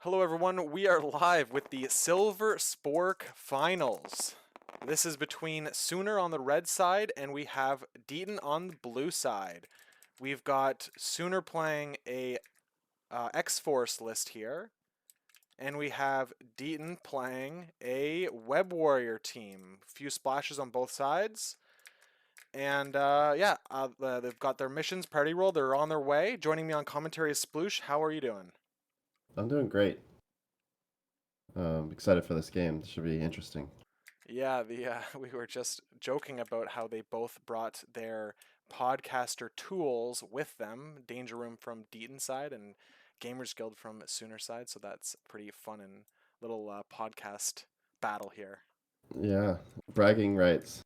Hello, everyone. We are live with the Silver Spork Finals. This is between Sooner on the red side and we have Deaton on the blue side. We've got Sooner playing a X-Force list here, and we have Deaton playing a Web Warrior team. A few splashes on both sides. And they've got their missions party roll. They're on their way. Joining me on commentary is Sploosh. How are you doing? I'm doing great. Excited for this game. This should be interesting. Yeah, we were just joking about how they both brought their podcaster tools with them. Danger Room from Deaton side and Gamers Guild from Sooner side. So that's pretty fun and little podcast battle here. Yeah, bragging rights.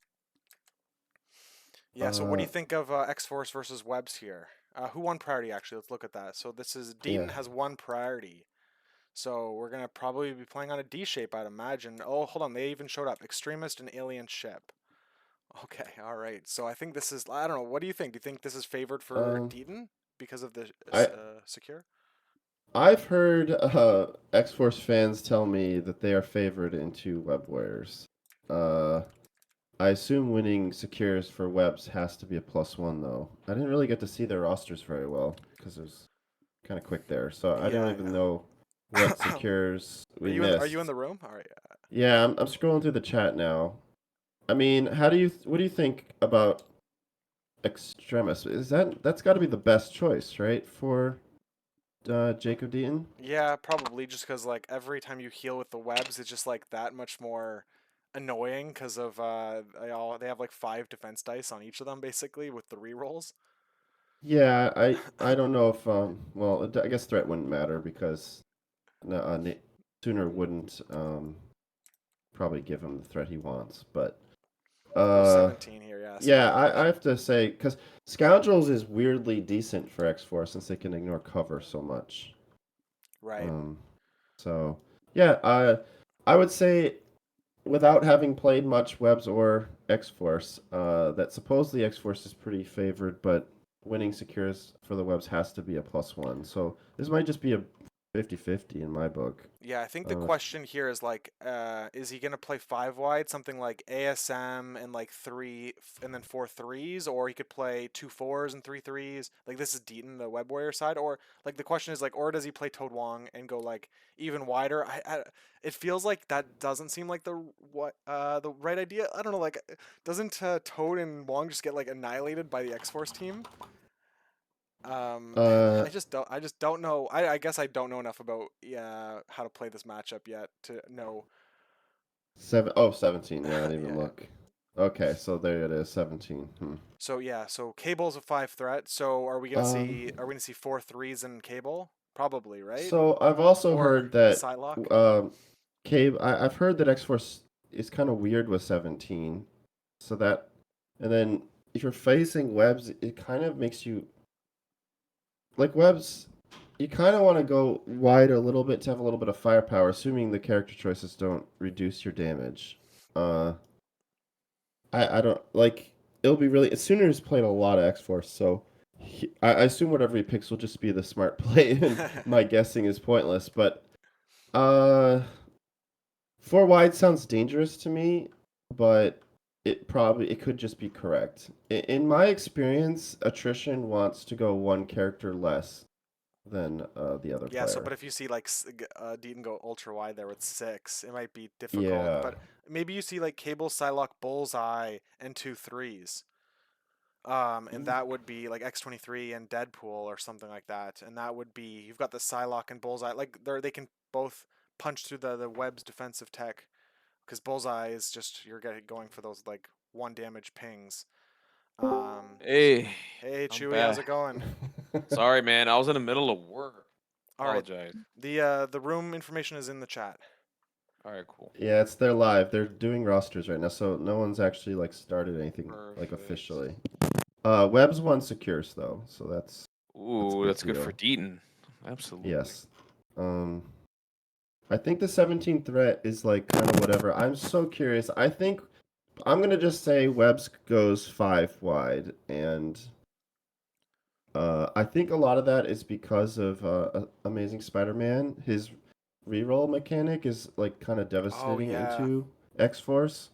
Yeah. So what do Uh, you think of X Force versus Webs here? Who won priority? Actually, let's look at that. So this is yeah. Deaton has one priority. So we're gonna probably be playing on a D shape, I'd imagine. Oh, hold on, they even showed up. Extremist and alien ship. Okay, all right. So I think this is, I don't know, what do you think? Do you think this is favored for Um, Deaton because of the I secure? I've heard X-Force fans tell me that they are favored into Web Warriors. Uh, I assume winning secures for Webs has to be a +1 though. I didn't really get to see their rosters very well because it was kind of quick there, so I don't Yeah, even know what yeah. secures Are we you in are you in missed. the room? All right. Yeah, I'm scrolling through the chat now. I mean, what do you think about Extremis? That's got to be the best choice, right, for Jacob Deaton? Yeah, probably just because like every time you heal with the webs, it's just like that much more annoying because of they have like 5 defense dice on each of them basically with the rerolls. Yeah, I don't know if well, I guess threat wouldn't matter because Sooner wouldn't probably give him the threat he wants, but There's uh 17 here, yeah. So yeah, I have to say because Scoundrels is weirdly decent for X4 since they can ignore cover so much. right. Um, so yeah, I would say without having played much Webs or X Force, that supposedly X Force is pretty favored, but winning secures for the Webs has to be a +1. So this might just be a 50-50 in my book. Yeah, I think the If, question here is like, is he gonna play 5 wide, something like ASM and like and then 4 3s, or he could play 2 4s and 3 3s. Like this is Deaton, the Web Warrior side, or like the question is like, or does he play Toad Wong and go like even wider? It feels like that doesn't seem like the right idea. I don't know, like doesn't Toad and Wong just get like annihilated by the X Force team? uh, I just don't know. I guess I don't know enough about how to play this matchup yet to know. 17. Yeah, I didn't even Yeah. look. Okay, so there it is, 17. So yeah, so Cable's a 5 threat. So are we gonna see 4 3s in Cable? Probably, right? So I've also Or heard that Psylocke? I've heard that X Force is kind of weird with 17. So that, and then if you're facing Webs, it kind of makes you like Webs. You kind of want to go wide a little bit to have a little bit of firepower, assuming the character choices don't reduce your damage. Uh, I don't like. It'll be really. Sooner's played a lot of X Force, so I assume whatever he picks will just be the smart play, and my guessing is pointless. But uh, 4 wide sounds dangerous to me, but it could just be correct. In my experience, attrition wants to go one character less than the other Yeah, so player. but if you see like Deaton go ultra wide there with 6, it might be difficult. Yeah. But maybe you see like Cable, Psylocke, Bullseye, and 2 3s. And that would be like X-23 and Deadpool or something like that. And that would be you've got the Psylocke and Bullseye. Like they can both punch through the web's defensive tech because Bullseye is just you're going for those like 1 damage pings. Um, s- Hey, hey I'm Chewy, how's it back. going? Sorry, man. I was in the middle of work. All right, Apologize. the room information is in the chat. All right, cool. Yeah, it's they're live. They're doing rosters right now, so no one's actually like started anything like Perfect. officially. Webs won secures though, so that's a Ooh, big that's good for deal. Deaton. Absolutely. Yes. Um, I think the 17th threat is like kind of whatever. I'm so curious. I think I'm gonna just say Webs goes 5 wide, and I think a lot of that is because of Amazing Spider-Man. His reroll mechanic is like kind of Oh devastating yeah, into X-Force.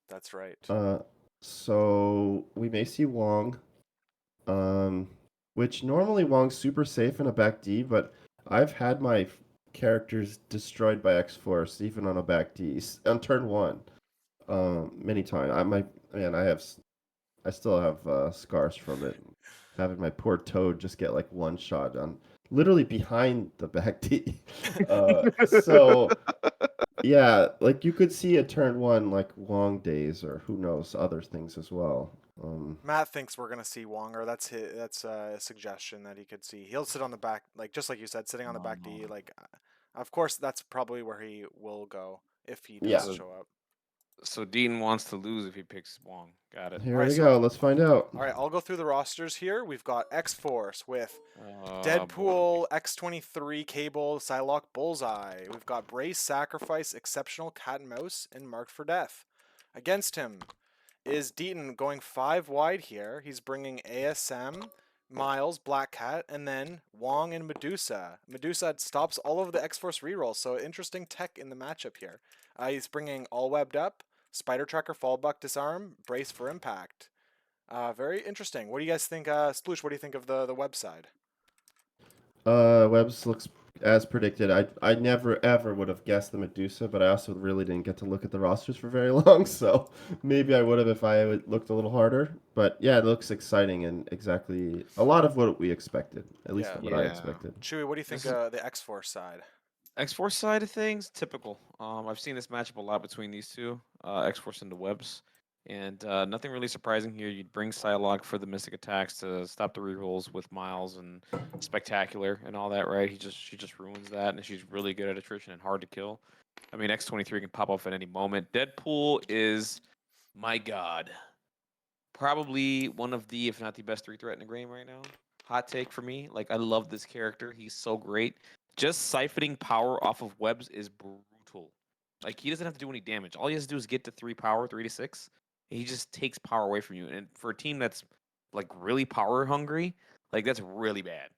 that's right. So we may see Wong, um, which normally Wong's super safe in a back D, but I've had my characters destroyed by X-Force even on a back D on turn one, many times. I still have scars from it. Having my poor Toad just get like one shot on literally behind the back D. So yeah, like you could see a turn one like long days or who knows other things as well. Matt thinks we're gonna see Wonger. That's a suggestion that he could see. He'll sit on the back, like just like you said, sitting on the back D. Like, of course, that's probably where he will go if he Yeah, does So show up. so Dean wants to lose if he picks Wong. Got it. All here right, we so go. Let's find out. all right, I'll go through the rosters here. We've got X Force with Oh boy. Deadpool, X-23, Cable, Psylocke, Bullseye. We've got Brace, Sacrifice, Exceptional, Cat and Mouse, and Marked for Death. Against him is Deaton going 5 wide here. He's bringing ASM, Miles, Black Cat, and then Wong and Medusa. Medusa stops all of the X-Force rerolls, so interesting tech in the matchup here. He's bringing All Webbed Up, Spider Tracker, Fallback, Disarm, Brace for Impact. Very interesting. What do you guys think, Sploosh, what do you think of the web side? Webs looks as predicted. I never ever would have guessed the Medusa, but I also really didn't get to look at the rosters for very long, so maybe I would have if I had looked a little harder. But yeah, it looks exciting and exactly a lot of what we expected, at least Yeah. what I Yeah. expected. Chewy, what do you think This is the X-Force side? X-Force side of things, typical. I've seen this matchup a lot between these two, X-Force and the Webs, and nothing really surprising here. You'd bring Psylocke for the Mystic attacks to stop the rerolls with Miles and Spectacular and all that, right? She just ruins that, and she's really good at attrition and hard to kill. I mean, X-23 can pop off at any moment. Deadpool is, my God, probably one of the, if not the best 3 threat in the game right now. Hot take for me. Like, I love this character. He's so great. Just siphoning power off of webs is brutal. Like, he doesn't have to do any damage. All he has to do is get to 3 power, 3 to 6. He just takes power away from you. And for a team that's like really power hungry, like that's really bad.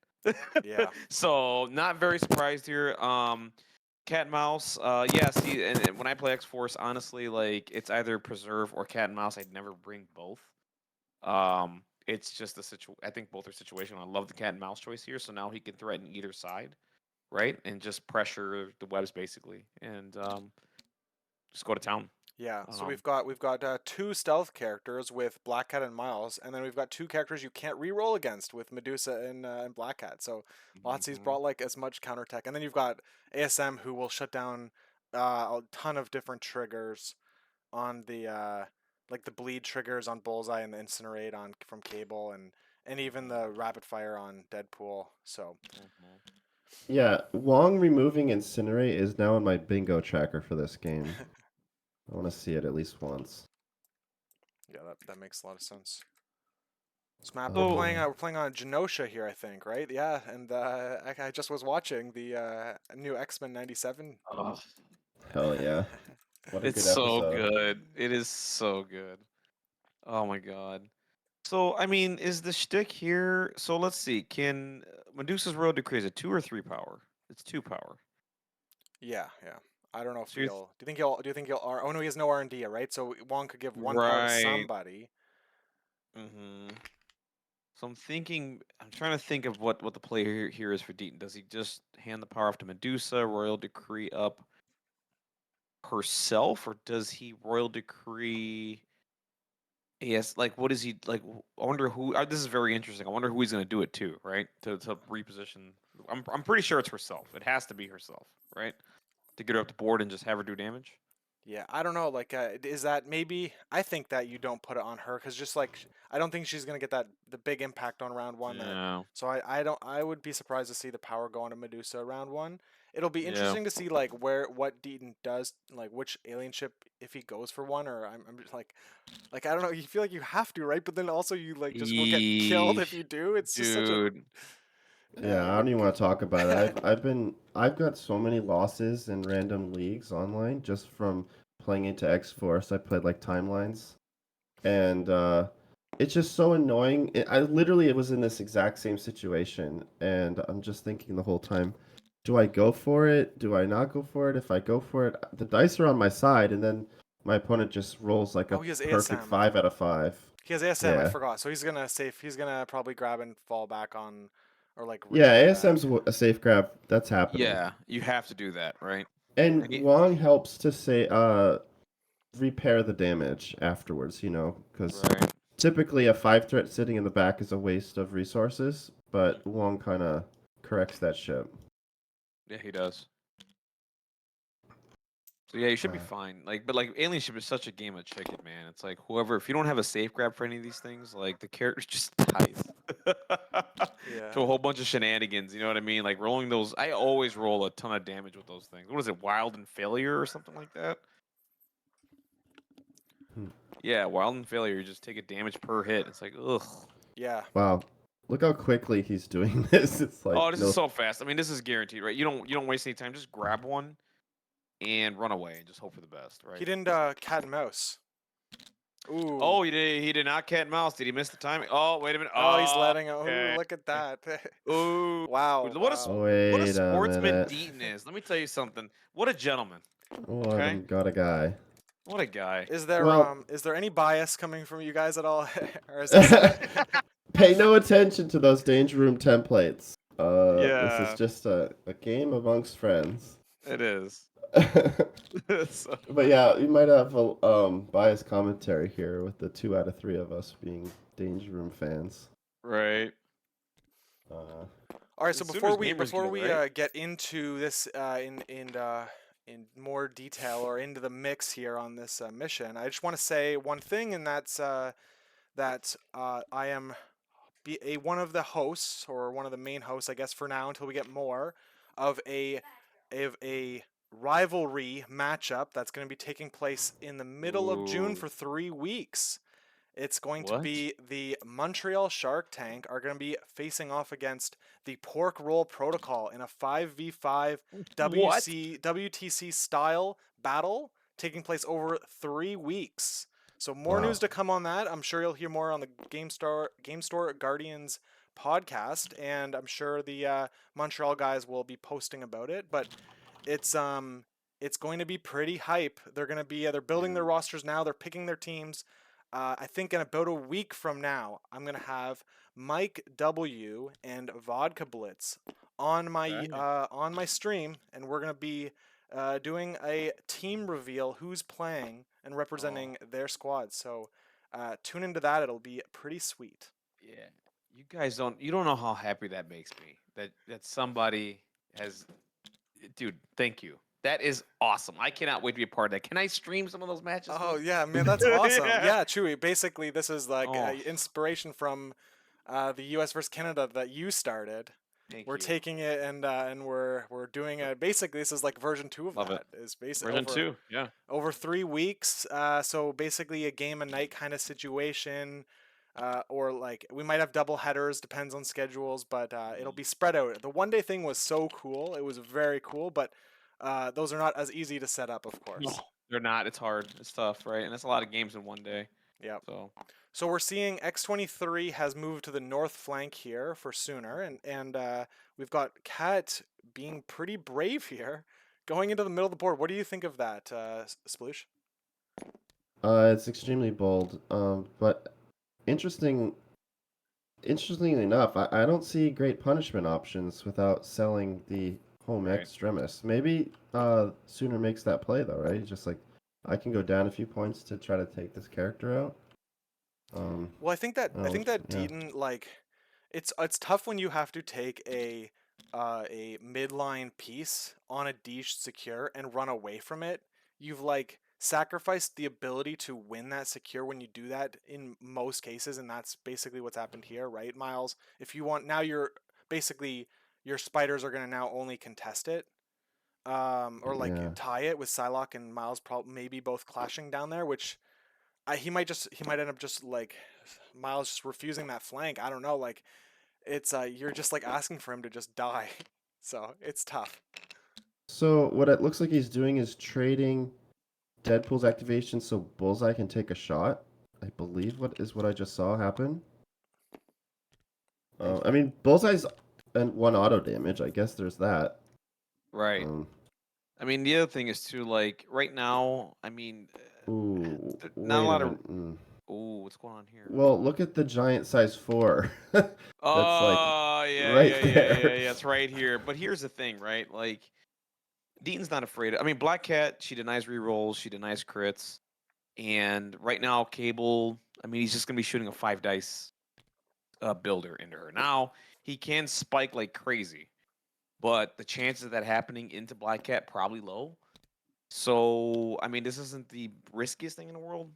Yeah. So not very surprised here. Cat and mouse. Yeah. See, and when I play X Force, honestly, like it's either preserve or cat and mouse. I'd never bring both. It's just the I think both are situational. I love the cat and mouse choice here. So now he can threaten either side, right, and just pressure the webs basically, and just go to town. Yeah, so Um, we've got 2 stealth characters with Black Cat and Miles, and then we've got 2 characters you can't re-roll against with Medusa and Black Cat. So Lotsy's mhm. brought like as much counter tech, and then you've got ASM who will shut down a ton of different triggers on the like the bleed triggers on Bullseye and the incinerate on from Cable and even the rapid fire on Deadpool. So Yeah, Wong removing Incinerate is now in my bingo tracker for this game. I want to see it at least once. yeah, that makes a lot of sense. This map So we're playing on Genosha here, I think, right? Yeah, and I just was watching the new X-Men '97. ugh, Hell yeah. What a it's good so episode. good. It is so good. Oh my god. So I mean, is the shtick here? So let's see. Can Medusa's Royal Decree is it 2 or 3 power? It's 2 power. Yeah, yeah. I don't know if So you're he'll. Do you think he'll? Do you think he'll? Oh no, he has no R&D, right? So Wong could give 1 power to right. somebody. Mm-hmm. So I'm thinking, I'm trying to think of what the play here is for Deaton. Does he just hand the power off to Medusa, Royal Decree up herself, or does he Royal Decree? Yes, like what is he like? I wonder who. This is very interesting. I wonder who he's going to do it to, right? To reposition. I'm pretty sure it's herself. It has to be herself, right? To get her up the board and just have her do damage. Yeah, I don't know. Like, is that maybe? I think that you don't put it on her because just like I don't think she's gonna get that the big impact on round one. That Yeah, so I don't. I would be surprised to see the power go on to Medusa round one. It'll be yeah. interesting to see like what Deaton does, like which alien ship if he goes for one, or I'm just like I don't know. You feel like you have to, right? But then also you like just will get killed if Eesh, you do. It's just such a dude. Yeah, I don't even want to talk about it. I've got so many losses in random leagues online just from playing into X Force. I played like timelines, and it's just so annoying. I literally was in this exact same situation, and I'm just thinking the whole time, do I go for it? Do I not go for it? If I go for it, the dice are on my side, and then my opponent just rolls like a Oh, he has perfect ASM. 5 out of 5. He has ASM. I Yeah. forgot. So he's gonna safe. He's gonna probably grab and fall back on, or like Yeah, retreat ASM's back. a safe grab. That's happening. Yeah, you have to do that, right? And And Wong helps to say repair the damage afterwards, because right. typically a 5 threat sitting in the back is a waste of resources, but Wong kind of corrects that ship. Yeah, he does. So yeah, you should be Uh, fine. But Alien Ship is such a game of chicken, man. It's like whoever, if you don't have a safe grab for any of these things, like the character just dies Yeah. to a whole bunch of shenanigans. You know what I mean? Like rolling those. I always roll a ton of damage with those things. What is it? Wild and Failure or something like that? Hmm. Yeah, Wild and Failure. You just take a damage per hit. It's like ugh. Yeah. wow, look how quickly he's doing this. It's like Oh, this is no. so fast. I mean, this is guaranteed, right? You don't waste any time. Just grab one and run away and just hope for the best, He right? didn't cat and mouse. Ooh. Oh, he did not cat and mouse. Did he miss the timing? Oh, wait a minute. Oh, he's Oh, letting. Ooh, okay. look at that. Ooh, Wow. what a Wow. what a Wait a sportsman minute. Deaton is. Let me tell you something. What a gentleman. What Okay, got a guy? what a guy. Well, Is there any bias coming from you guys at all, or is this? pay no attention to those danger room templates. This is Yeah, just a game amongst friends. it is. So, But yeah, you might have a biased commentary here with the 2 out of 3 of us being Danger Room fans. right. All right. So The Sooners Gamers before Guild, we right? get into this in more detail or into the mix here on this mission, I just want to say one thing, and that's that I am one of the hosts, or one of the main hosts, I guess, for now until we get more of a rivalry matchup that's going to be taking place in the middle of June Ooh, for 3 weeks. It's going to what? be the Montreal Shark Tank are going to be facing off against the Pork Roll Protocol in a 5v5 What? WTC style battle taking place over 3 weeks. So more news Wow. to come on that. I'm sure you'll hear more on the Game Store Guardians podcast, and I'm sure the Montreal guys will be posting about it. But it's it's going to be pretty hype. They're building their Dude. rosters now. They're picking their teams. I think in about a week from now, I'm gonna have Mike W and Vodka Blitz Okay. on my stream, and we're gonna be doing a team reveal, who's playing and Oh, representing their squad. So tune into that; it'll be pretty sweet. yeah. You don't know how happy that makes me. That somebody has dude, thank you. That is awesome. I cannot wait to be a part of that. Can I stream some of those matches, Oh man? yeah, man, that's awesome. Yeah. Yeah, Chewy. Basically, this is like Oh, inspiration from the U.S. versus Canada that you started. thank We're you. taking it and we're doing it. Basically, this is like version 2 of Love it. that. Is basic Version 2. Yeah. over 3 weeks. So basically, a game a night kind of situation. Or like we might have double headers, depends on schedules, but it'll Mhm. be spread out. The 1 day thing was so cool; it was very cool, but those are not as easy to set up, of No, course. they're not. It's hard. It's tough, right? And it's a lot of games in one day. Yeah. So, So we're seeing X23 has moved to the north flank here for Sooner, and we've got Cat being pretty brave here, going into the middle of the board. What do you think of that, Sploosh? It's extremely bold. But interesting. Interestingly enough, I don't see great punishment options without selling the home right. extremis. Maybe Sooner makes that play though, right? Just like I can go down a few points to try to take this character out. Well, I Oh think that yeah, Deaton, like it's tough when you have to take a midline piece on a Deesh secure and run away from it. You've like sacrificed the ability to win that secure when you do that in most cases, and that's basically what's happened here, right, Miles? If you want now, you're basically your spiders are gonna now only contest it, or like yeah. tie it with Psylocke and Miles, probably maybe both clashing down there, which he might end up just like Miles just refusing that flank. I don't know, like it's you're just like asking for him to just die. So it's tough. So what it looks like he's doing is trading Deadpool's activation so Bullseye can take a shot. I believe what I just saw happen. And I mean, Bullseye's and 1 auto damage. I guess there's that. Right. I mean, the other thing is too, like right now. I mean, Ooh, not a wait a lot of. minute. Oh, what's going on here? Well, look at the giant size 4. That's like Oh, right there. yeah. It's right here. But here's the thing, right? Like, Dean's not afraid. I mean, Black Cat, she denies rerolls, she denies crits, and right now, Cable. I mean, he's just gonna be shooting a 5 dice builder into her. Now he can spike like crazy, but the chances of that happening into Black Cat probably low. So I mean, this isn't the riskiest thing in the world.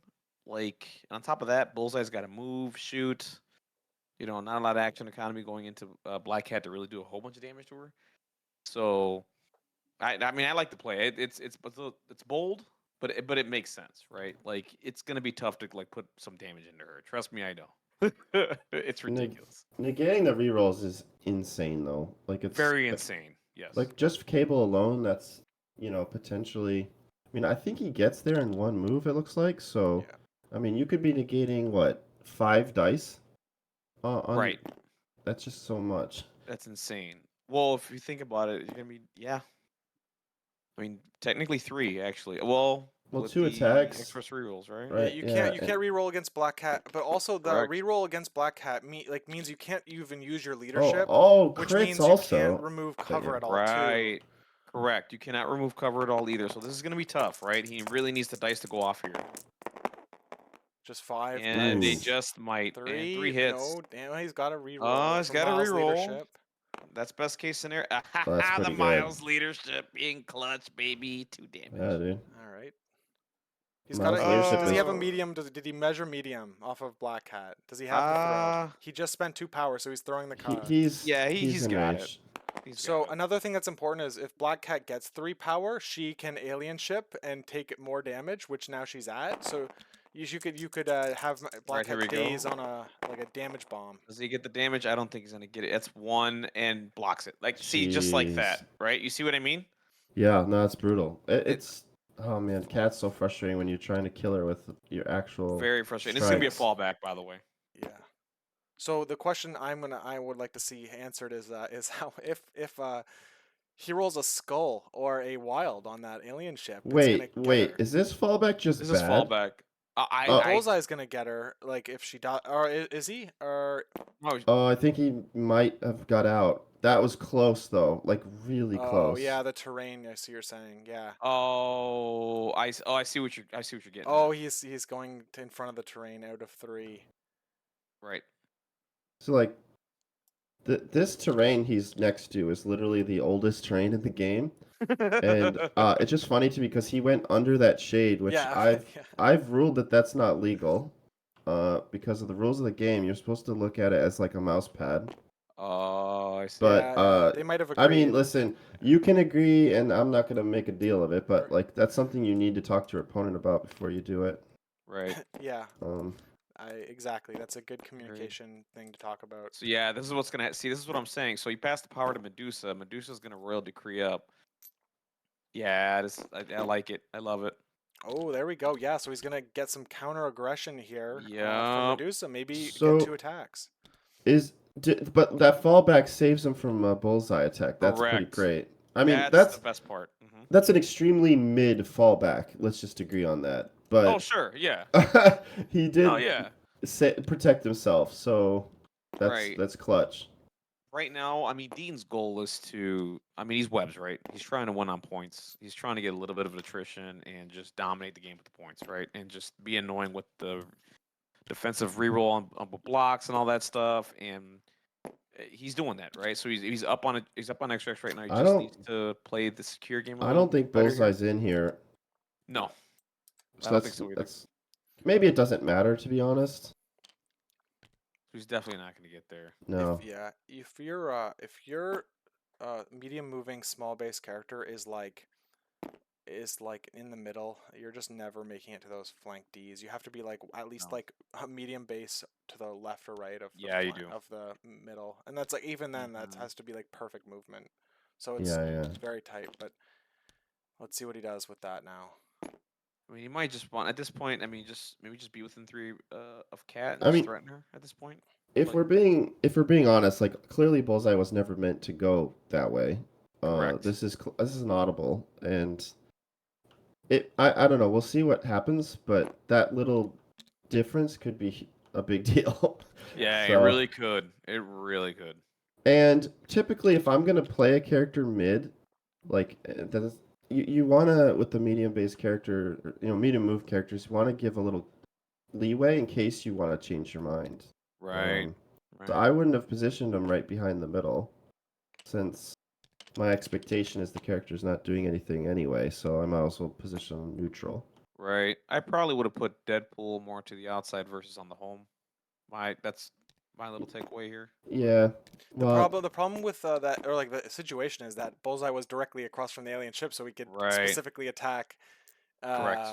Like on top of that, Bullseye's got to move, shoot. Not a lot of action economy going into Black Cat to really do a whole bunch of damage to her. So I mean, I like the play. It's bold, but it makes sense, right? Like it's gonna be tough to like put some damage into her. Trust me, I know. It's Neg- ridiculous. Negating the rerolls is insane though. Like it's Very insane. Yes. like just Cable alone, that's potentially. I mean, I think he gets there in one move. It looks like so. Yeah. I mean, you could be negating what 5 dice on. Right. That's just so much. That's insane. Well, if you think about it, you're gonna be yeah. I mean, technically 3 actually. Well, Well, with 2 the attacks, express rerolls, right? Yeah, right? you Yeah, can't reroll against Black Cat, but also the Correct. reroll against Black Cat means you can't even use your oh, leadership, which crits means you can't also. remove But cover yeah. at all too. Right. Correct. You cannot remove cover at all either. So this is gonna be tough, right? He really needs the dice to go off here. Just 5 And they Ooh. dice. just might. And 3 3, hits. no, damn, he's got a reroll Oh, he's for got a Miles' reroll. leadership. That's best case scenario. Well, that's The pretty good. Miles leadership in clutch, baby. 2 Yeah, damage. dude. All right. He's got Miles' a. leadership Does he is. have a medium? Did he measure medium off of Black Cat? Does he have the throw? Uh, He just spent 2 power, so he's throwing the card. He's yeah, he's he's got it. enraged. He's So got it. another thing that's important is if Black Cat gets 3 power, she can alien ship and take more damage, which now she's at. So you could have Black Here Cat we go. daze on a damage bomb. Does he get the damage? I don't think he's gonna get it. That's 1 and blocks it. Like, see, just like that, Jeez. right? You see what I mean? Yeah, no, it's brutal. It's oh man, Cat's so frustrating when you're trying to kill her with your actual. Very frustrating. This is gonna be a strikes. fallback, by the way. Yeah. So the question I would like to see answered is how if he rolls a skull or a wild on that alien ship, it's gonna Wait, get her. is this fallback just This is bad? fallback. Well, Bullseye's gonna get her. Like if she does, or is he? Or Oh, I think he might have got out. That was close though, like really oh close. yeah, the terrain. I see you're saying. Yeah. I see what you're getting. Oh, at. he's going in front of the terrain out of 3. Right. So like, this terrain he's next to is literally the oldest terrain in the game, and it's just funny to me because he went under that shade, which Yeah. yeah. I've ruled that that's not legal. Because of the rules of the game, you're supposed to look at it as like a mouse pad. Oh, I see. But Yeah, they might have agreed. I mean, listen, you can agree, and I'm not gonna make a deal of it, but like that's something you need to talk to your opponent about before you do it. Right. Yeah. Um, Exactly. That's a good communication thing to talk about. So yeah, this is what's gonna see. This is what I'm saying. So you pass the power to Medusa. Medusa's gonna royal decree up. Yeah, I like it. I love it. Oh, there we go. Yeah, so he's gonna get some counter aggression here from Yup. Medusa. Maybe So- get 2 attacks. but that fallback saves him from a bullseye attack. That's pretty Correct. great. I mean, That's the best part. that's an extremely mid fallback. Let's just agree on that. Oh But sure, yeah. he did Oh yeah. protect himself, so Right. that's clutch. Right now, I mean, Dean's goal is to. I mean, he's webs, right? He's trying to win on points. He's trying to get a little bit of attrition and just dominate the game with the points, right? And just be annoying with the defensive reroll on blocks and all that stuff. And he's doing that, right? So he's up on it. He's up on XX right now. He I just don't- needs to play the secure game. I don't think better here. bullseye's in here. No, So I don't think so either. that's maybe it doesn't matter to be honest. He's definitely not going to get there. No. If your medium moving small base character is like in the middle, you're just never making it to those flank Ds. You have to be like at least No. like a medium base to the left or right of the Yeah, you do. of the middle, and that's like even then that Mhm. has to be like perfect movement. So it's Yeah. it's very tight. But let's see what he does with that now. I mean, he might just want at this point. I mean, maybe just be within 3 of Cat and I just mean, threaten her at this point. If Like- we're being honest, like clearly bullseye was never meant to go that way. Correct. This is an audible, and I don't know. We'll see what happens, but that little difference could be a big deal. Yeah, it So, really could. It really could. and typically, if I'm gonna play a character mid, like that is you wanna with the medium based character, medium move characters, you wanna give a little leeway in case you want to change your mind. Right. So Right. I wouldn't have positioned him right behind the middle, since my expectation is the character's not doing anything anyway. So I might also position him neutral. Right. I probably would have put Deadpool more to the outside versus on the home. That's my little takeaway here. Yeah. The Well, problem with that, or like the situation, is that Bullseye was directly across from the alien ship, so we could Right. specifically attack. Correct.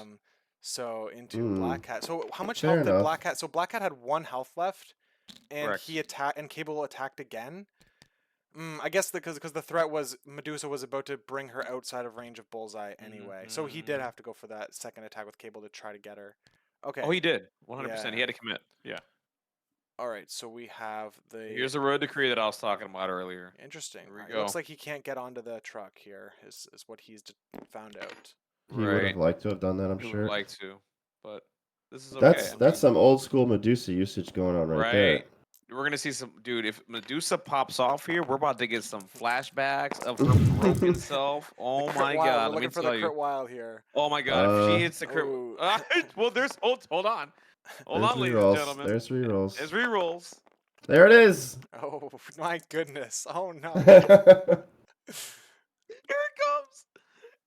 So into Black Cat. So how much fair health did enough. Black Cat? So Black Cat had 1 health left, and Correct. he attacked, and Cable attacked again. I guess because the threat was Medusa was about to bring her outside of range of Bullseye anyway, so he did have to go for that second attack with Cable to try to get her. Okay. Oh, he did. 100%. He Yeah. had to commit. Yeah. All right. So we have the Here's the road decree that I was talking about earlier. interesting. Here we It looks go. like he can't get onto the truck here. Is what he's found out. He would have liked to have done that, I'm He would sure. like to, but this is okay. That's some old school Medusa usage going on right there. Right. We're gonna see some dude. If Medusa pops off here, we're about to get some flashbacks of her broken self. Oh The crit my wild. god! We're Let me looking for tell the you. crit wild here. Oh my god! If she hits the crit, Ooh. well, there's hold on, hold There's on, ladies and rerolls. gentlemen. There's rerolls. There's rerolls. There it is. Oh my goodness! Oh no! Here it comes.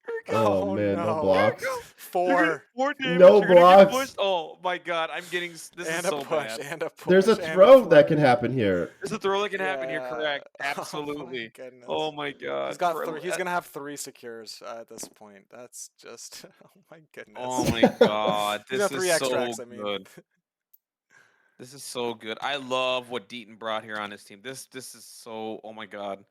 Here it comes. Oh man, no blocks. 4. 4 damage. No You're gonna get blocks. pushed. Oh my god! I'm getting this And is a so push. bad. And a push. There's a and throw that can flurry. happen here. There's a throw that can happen here. Yeah. Correct. Oh my Absolutely. goodness. Oh my god. He's got. He's gonna have 3 secures at this point. That's just. Oh my goodness. Oh my god. He's This got 3 is so extracts. I mean. good. This is so good. I love what Deaton brought here on his team. This is so. Oh my god.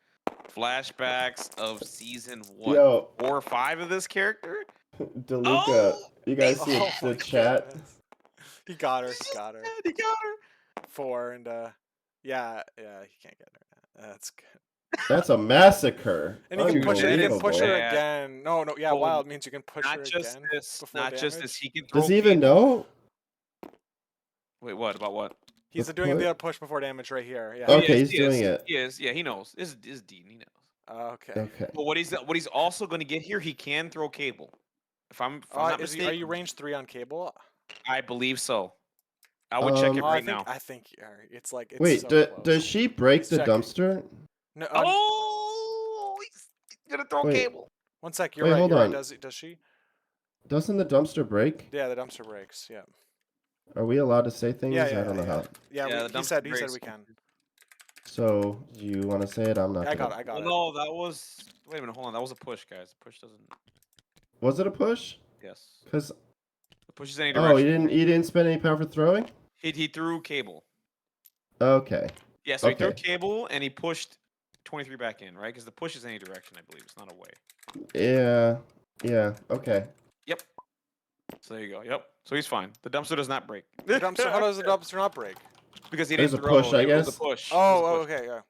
Flashbacks of season what? Yo, 4 or 5 of this character. DeLuca, Oh! you guys see Oh the my chat? goodness. He got her. He got her. He got her. 4 and yeah. He can't get her. That's good. That's a massacre. And you can push her. You can push her Unbelievable. again. No. Yeah. Oh, Wild means you can push her Not just again this. before Not damage. just this. He can throw. Does he even cable. know? Wait, what? About what? He's The doing put? the push before damage right here. Yeah. Okay, He is, he's doing it. He is. Yeah, he knows. This is Dean. He knows. Okay. Okay. But what he's also going to get here, he can throw cable. If I'm not Are mistaken, you range 3 on Cable? I believe so. I would check it Oh, right now. I think you are. It's like it's Wait, so close. does she break He's the checking. dumpster? No. Oh, he's gonna throw Wait. cable. 1 sec. You're Wait, right. hold You're on. right. Does she? Doesn't the dumpster break? Yeah, the dumpster breaks. Yeah. Are we allowed to say things? Yeah. I don't know how. Yeah. Yeah, the He said dumpster we breaks. can. So, do you want to say it? I'm not. I gonna... got it. I got Well, it. no, that was. Wait a minute. Hold on. That was a push, guys. Push doesn't. Was it a push? Yes. Because The push is any oh, direction. he didn't spend any power for throwing. He threw cable. Okay. Yeah, so he threw Okay. cable and he pushed 23 back in, right? Because the push is any direction, I believe. It's not away. Yeah. Yeah. Okay. Yep. So there you go. Yep. So he's fine. The dumpster does not break. The dumpster. How does the dumpster not break? Because he There's didn't a throw. push, I It was guess. a push. It was a Oh. push. Okay. Yeah.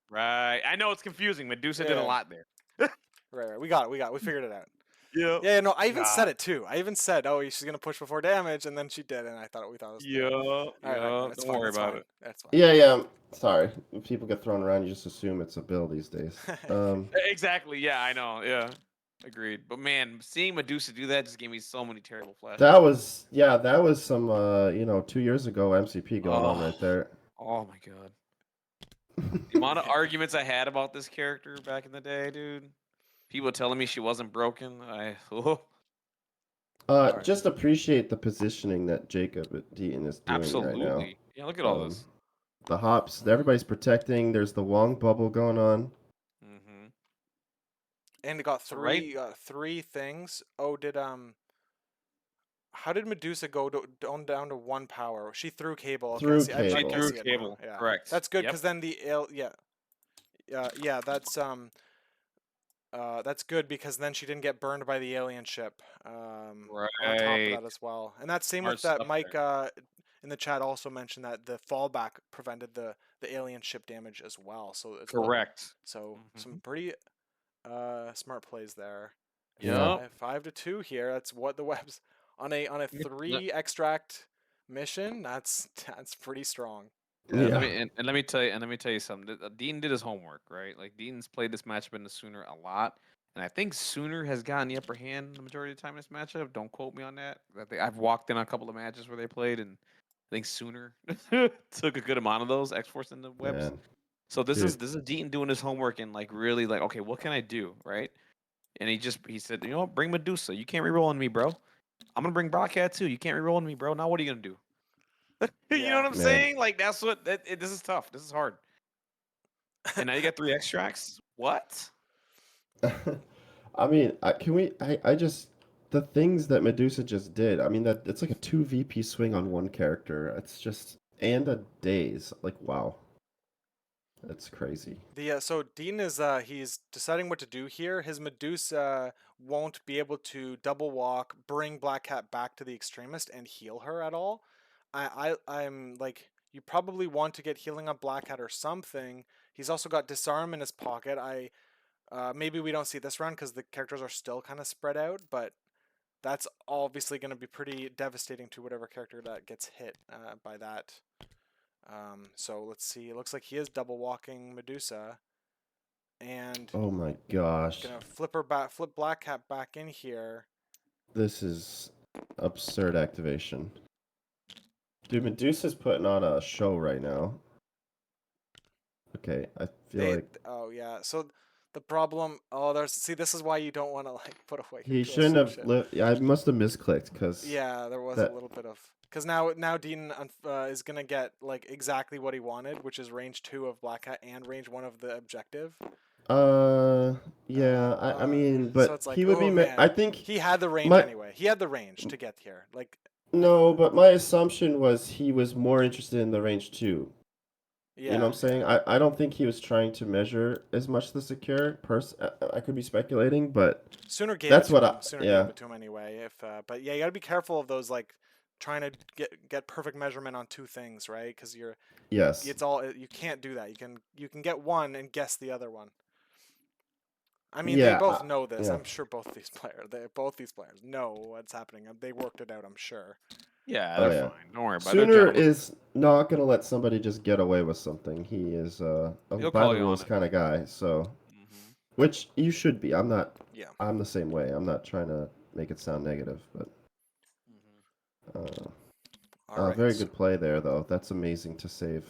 Right. I know it's confusing. Medusa did a Yeah. lot there. Right. We got it. We figured it out. Yeah. Yeah. No. I even said God. it too. I even said, "Oh, she's gonna push before damage," and then she did, and we thought it was. Yeah. All right, Don't worry about it. That's fine. Yeah. Yeah. Sorry. When people get thrown around, you just assume it's a bill these days. Exactly. Yeah, I know. Yeah. Agreed. But man, seeing Medusa do that just gave me so many terrible flashbacks. That was some 2 years ago MCP going on right Oh. there. Oh my god. The amount of arguments I had about this character back in the day, dude. People telling me she wasn't broken. Alright. Just appreciate the positioning that Jacob Deaton is doing Absolutely. right now. Yeah, look at all this. The hops, everybody's protecting. There's the Wong bubble going on. Mm-hmm. And it got Right. three things. Oh, how did Medusa go down to 1 power? She threw cable. Okay, Threw I cable. She see threw it now. cable. Yeah. Correct. That's good Yep. because then that's good because then she didn't get burned by the alien ship. On top of Right. that as well, and that's same Smart with that. stuff Mike in the chat also mentioned that the fallback prevented the alien ship damage as well. So it's Correct. So Mhm. some pretty Smart plays there. Yeah. Yep. 5 to 2 here. That's what the webs on a Let- 3 extract mission. That's pretty strong. Yeah, Yeah. let me tell you something. Dean did his homework, right? Like Dean's played this matchup in the Sooner a lot, and I think Sooner has gotten the upper hand the majority of the time in this matchup. Don't quote me on that. I've walked in on a couple of matches where they played, and I think Sooner took a good amount of those X Force in the webs. Man. So Dude. this is Dean doing his homework and like really like, okay, what can I do, right? And he said, you know what, bring Medusa. You can't reroll on me, bro. I'm gonna bring Brockcat too. You can't reroll on me, bro. Now what are you gonna do? You know Yeah. what I'm Man. saying? Like this is tough. This is hard. And now you got 3 extracts. What? I mean, I just the things that Medusa just did. I mean, that it's like a 2 VP swing on one character. It's just and a daze. Like, wow. That's crazy. So Dean is he's deciding what to do here. His Medusa won't be able to double walk, bring Black Cat back to the extremist and heal her at all. I'm like, you probably want to get healing on Black Cat or something. He's also got disarm in his pocket. Maybe we don't see this round because the characters are still kind of spread out, but that's obviously going to be pretty devastating to whatever character that gets hit by that. So let's see. It looks like he is double walking Medusa, and Oh my gosh. gonna flip Black Cat back in here. This is absurd activation. Dude, Medusa's putting on a show right now. Okay, I feel like Oh yeah. So the problem. Oh, this is why you don't want to like put away your he Ghost shouldn't have Ship. I must have misclicked because Yeah, there was a that little bit of because now Dean is gonna get like exactly what he wanted, which is range 2 of Black Cat and range 1 of the objective. yeah, I mean, So but it's like, he would oh be man, I think he had the range my anyway. He had the range to get here. Like, no, but my assumption was he was more interested in the range 2. You know what yeah, I'm saying? I don't think he was trying to measure as much the secure I could be speculating, but Sooner gave it that's to what him. Sooner yeah. gave it to him anyway. But yeah, you gotta be careful of those like trying to get perfect measurement on 2 things, right? Because Yes. it's all you can't do that. You can get one and guess the other one. I mean, they Yeah, both know this. yeah. I'm sure both these players know what's happening. They worked it out. I'm sure. Yeah, Oh they're yeah. fine. Don't worry about it. They're Sooner gentlemen. is not gonna let somebody just get away with something. He is a He'll by call the you on rules it. kind of guy. So, Hmm. which you should be. I'm not. Yeah. I'm the same way. I'm not trying to make it sound negative, but All right. very good play there though. That's amazing to save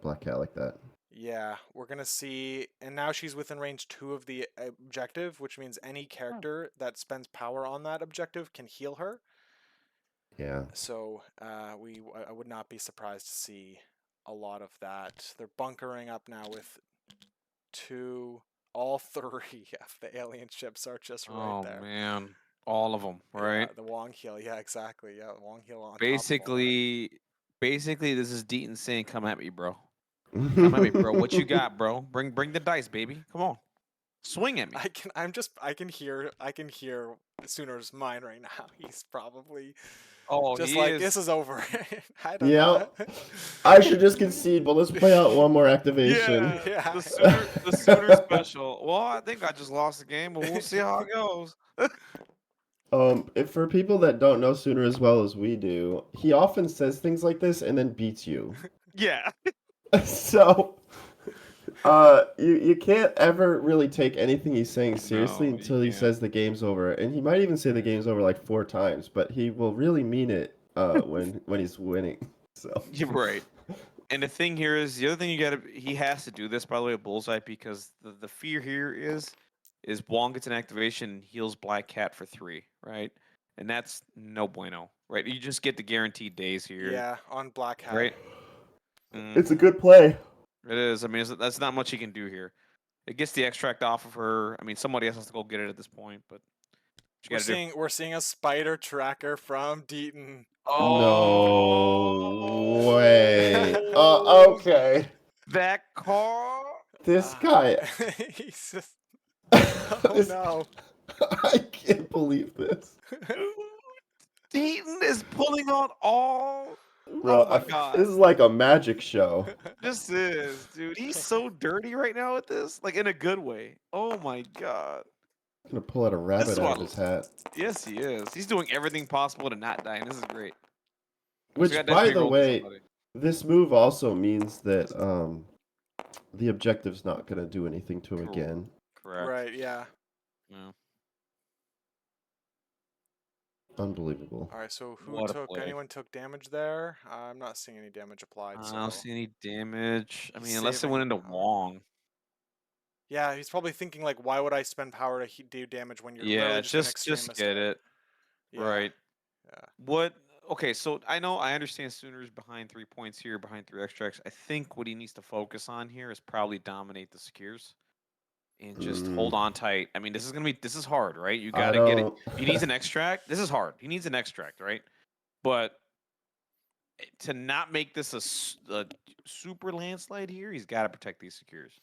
Black Cat like that. Yeah, we're gonna see, and now she's within range 2 of the objective, which means any character that spends power on that objective can heal her. Yeah. So I would not be surprised to see a lot of that. They're bunkering up now with all three of the alien ships are just right Oh there. man, all of them, Yeah, right? the Wong Heel, yeah, exactly. Yeah, the Wong Heel on top of all that. Basically, this is Deaton saying, "Come at me, bro. Come at me, bro. What you got, bro? Bring the dice, baby. Come on, swing at me." I can hear Sooner's mind right now. He's probably Oh, just he like, is. this is over. I don't Yeah. know. I should just concede, but let's play out one more activation. Yeah, Yeah. the Sooner special. Well, I think I just lost the game, but we'll see how it goes. If for people that don't know Sooner as well as we do, he often says things like this and then beats you. Yeah. So, you can't ever really take anything he's saying seriously No, you until he can't. says the game's over, and he might even say the game's over like 4 times, but he will really mean it when he's winning. So You're right. And the thing here is the other thing he has to do this by the way with Bullseye because the fear here is Wong gets an activation and heals Black Cat for 3, right? And that's no bueno, right? You just get the guaranteed days here, Yeah, on Black Hat. right? Mm, it's a good play. it is. I mean, that's not much he can do here. It gets the extract off of her. I mean, somebody else has to go get it at this point, but what you got to do? We're seeing a spider tracker from Deaton. No way. Oh, Okay. that car. This guy. He's just, oh no. I can't believe this. Deaton is pulling on all Bro, my god. this is like a magic show. This is, dude. He's so dirty right now with this, like in a good way. Oh my god. I'm gonna pull out a This rabbit is out what. of his hat. Yes, he is. He's doing everything possible to not die, and this is great. I Which, forgot that's by the re-rolled to way, somebody. this move also means that the objective's not gonna do anything to him Cool. again. Correct. Right, yeah. Yeah. Unbelievable. All right, so who What a took, play. anyone took damage there? I'm not seeing any damage applied, I so. don't see any damage. I He's mean, unless it saving went into power. Wong. Yeah, he's probably thinking, like, why would I spend power to do damage when you're Yeah, literally just an just extremist get card? it. Yeah, Right. yeah. What? Okay, so I understand Sooners behind 3 points here, behind 3 extracts. I think what he needs to focus on here is probably dominate the secures and just hold on tight. I mean, this is hard, right? You I got to get it. don't. If he needs an extract, this is hard. He needs an extract, right? But to not make this a super landslide here, he's got to protect these secures.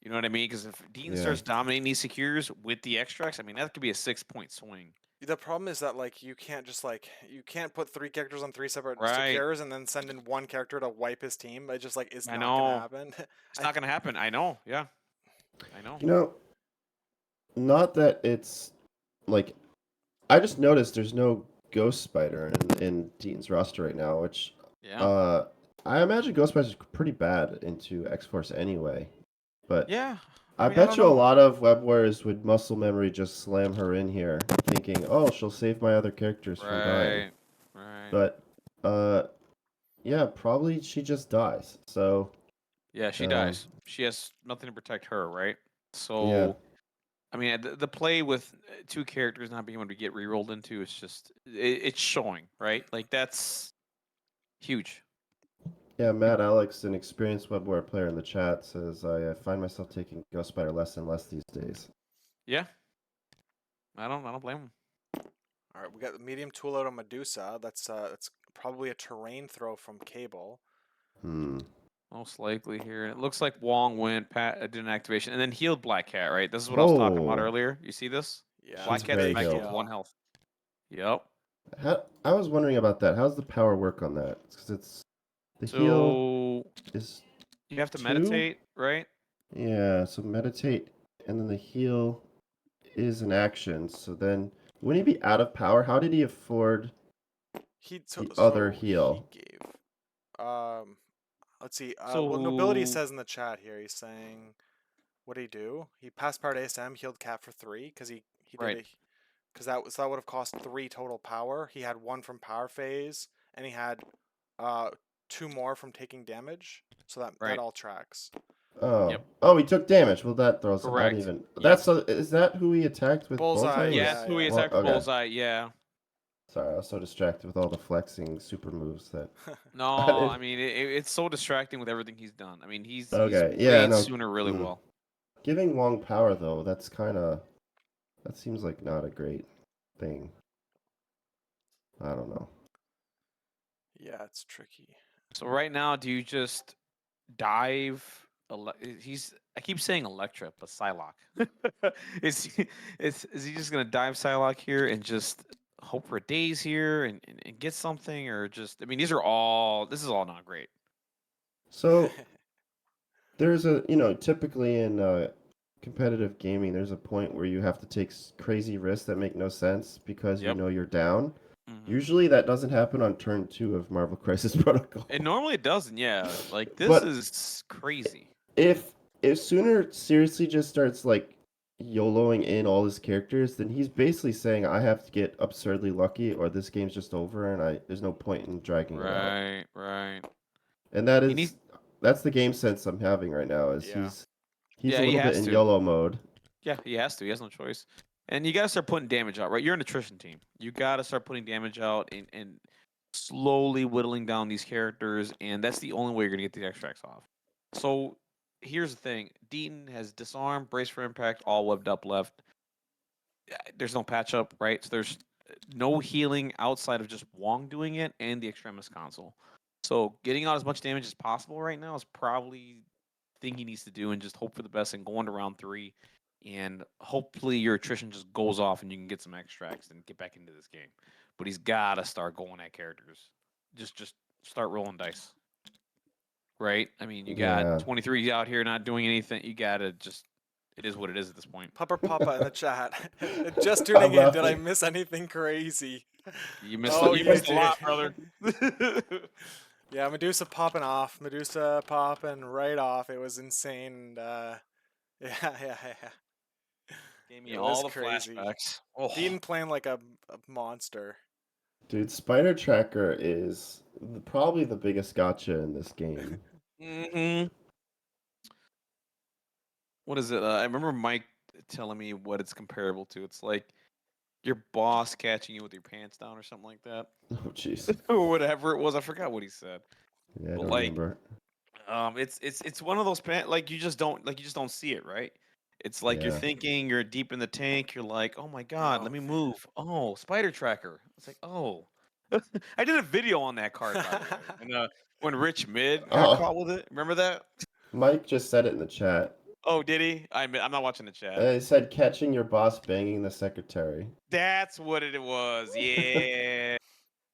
You know what I mean? Because if Deaton Yeah. starts dominating these secures with the extracts, I mean, that could be a 6-point swing. The problem is that, like, you can't just, like, you can't put 3 characters on 3 separate Right. secures and then send in 1 character to wipe his team. It just, like, is I not going to know. happen. It's not going to happen. I know. Yeah. I know. You know, not that it's like I just noticed there's no Ghost Spider in Deaton's roster right now, which Yeah. I imagine Ghost Spider's pretty bad into X-Force anyway. But Yeah. I mean, bet don't you a know. lot of web warriors would muscle memory just slam her in here, thinking, "Oh, she'll save my other characters from dying." Right. But yeah, probably she just dies. So Yeah, she dies. She has nothing to protect her, right? So, yeah. I mean, the play with 2 characters not being able to get rerolled into, it's just it's showing, right? Like that's huge. Yeah, Matt Alex, an experienced WebWare player in the chat, says, I find myself taking Ghost Spider less and less these days. Yeah. I don't blame him. All right, we got the medium tool out on Medusa. That's probably a terrain throw from Cable. Most likely here. And it looks like Wong went, did an activation, and then healed Black Cat, right? This is what I was talking about Oh. earlier. You see this? Yeah, Black She's Cat's very back to healed. 1 health. Yep. I was wondering about that. How's the power work on that? Because it's the heal So is you have to 2? meditate, right? Yeah, so meditate, and then the heal is an action. So then, wouldn't he be out of power? How did he afford the other heal? He gave. Let's see. So Well, Nobility says in the chat here. He's saying, what did he do? He passed power to ASM, healed Cat for 3 because he did right. it. Because that would have cost 3 total power. He had 1 from power phase, and he had 2 more from taking damage. So that Right. all tracks. Oh, Yep. oh, he took damage. Well, that throws him. I didn't Correct. even. That's is that who he attacked with Bullseye, Bullseye? Yeah, yeah, that's who he yeah. attacked with Okay. Bullseye. Yeah. Sorry, I was so distracted with all the flexing super moves that. No, I mean it's so distracting with everything he's done. I mean he's Okay, played yeah, no. Sooner really well. Giving Wong power though, that seems like not a great thing. I don't know. Yeah, it's tricky. So right now, do you just dive? I keep saying Electra, but Psylocke. Is he just gonna dive Psylocke here and just hope for days here and get something, or just? I mean, this is all not great. So there's typically in competitive gaming, there's a point where you have to take crazy risks that make no sense because Yep. you're down. Mm-hmm. Usually that doesn't happen on turn 2 of Marvel Crisis Protocol. And normally it doesn't. Yeah, like this But is crazy. If Sooner seriously just starts like YOLOing in all his characters, then he's basically saying I have to get absurdly lucky or this game's just over and there's no point in dragging it out. Right. And that's the game sense I'm having right now is Yeah. he's Yeah, a he little bit has in to. YOLO mode. Yeah, he has to. He has no choice. And you got to start putting damage out, right? You're an attrition team. You got to start putting damage out and slowly whittling down these characters, and that's the only way you're going to get the extracts off. So here's the thing. Deaton has disarm, brace for impact, all webbed up left. There's no patch up, right? So there's no healing outside of just Wong doing it and the Extremis console. So getting out as much damage as possible right now is probably the thing he needs to do and just hope for the best and go into round 3. And hopefully your attrition just goes off and you can get some extracts and get back into this game. But he's got to start going at characters. just start rolling dice. Right? I mean, you got Yeah. 23 out here not doing anything. You gotta just. It is what it is at this point. Pupper Papa in the chat. Just I'm tuning in. Did I laughing. miss anything crazy? You missed. Oh, You you missed a did. lot, brother. Yeah, Medusa popping off. Medusa popping right off. It was insane. And, yeah, yeah, yeah. Gave me It was all the crazy. flashbacks. Oh. Dean playing like a monster. Dude, Spider Tracker is probably the biggest gotcha in this game. Mm-hmm. What is it? I remember Mike telling me what it's comparable to. It's like your boss catching you with your pants down or something like that. Oh, jeez. Or whatever it was. I forgot what he said. Yeah, I But don't like, remember. it's one of those like you just don't see it, right? It's like you're Yeah. thinking you're deep in the tank. You're like, oh my god, let Oh. me move. Oh, spider tracker. It's like, oh, I did a video on that card by the way. When Rich Mid got Oh, caught with it, remember that? Mike just said it in the chat. Oh, did he? I'm not watching the chat. It said catching your boss banging the secretary. That's what it was. Yeah,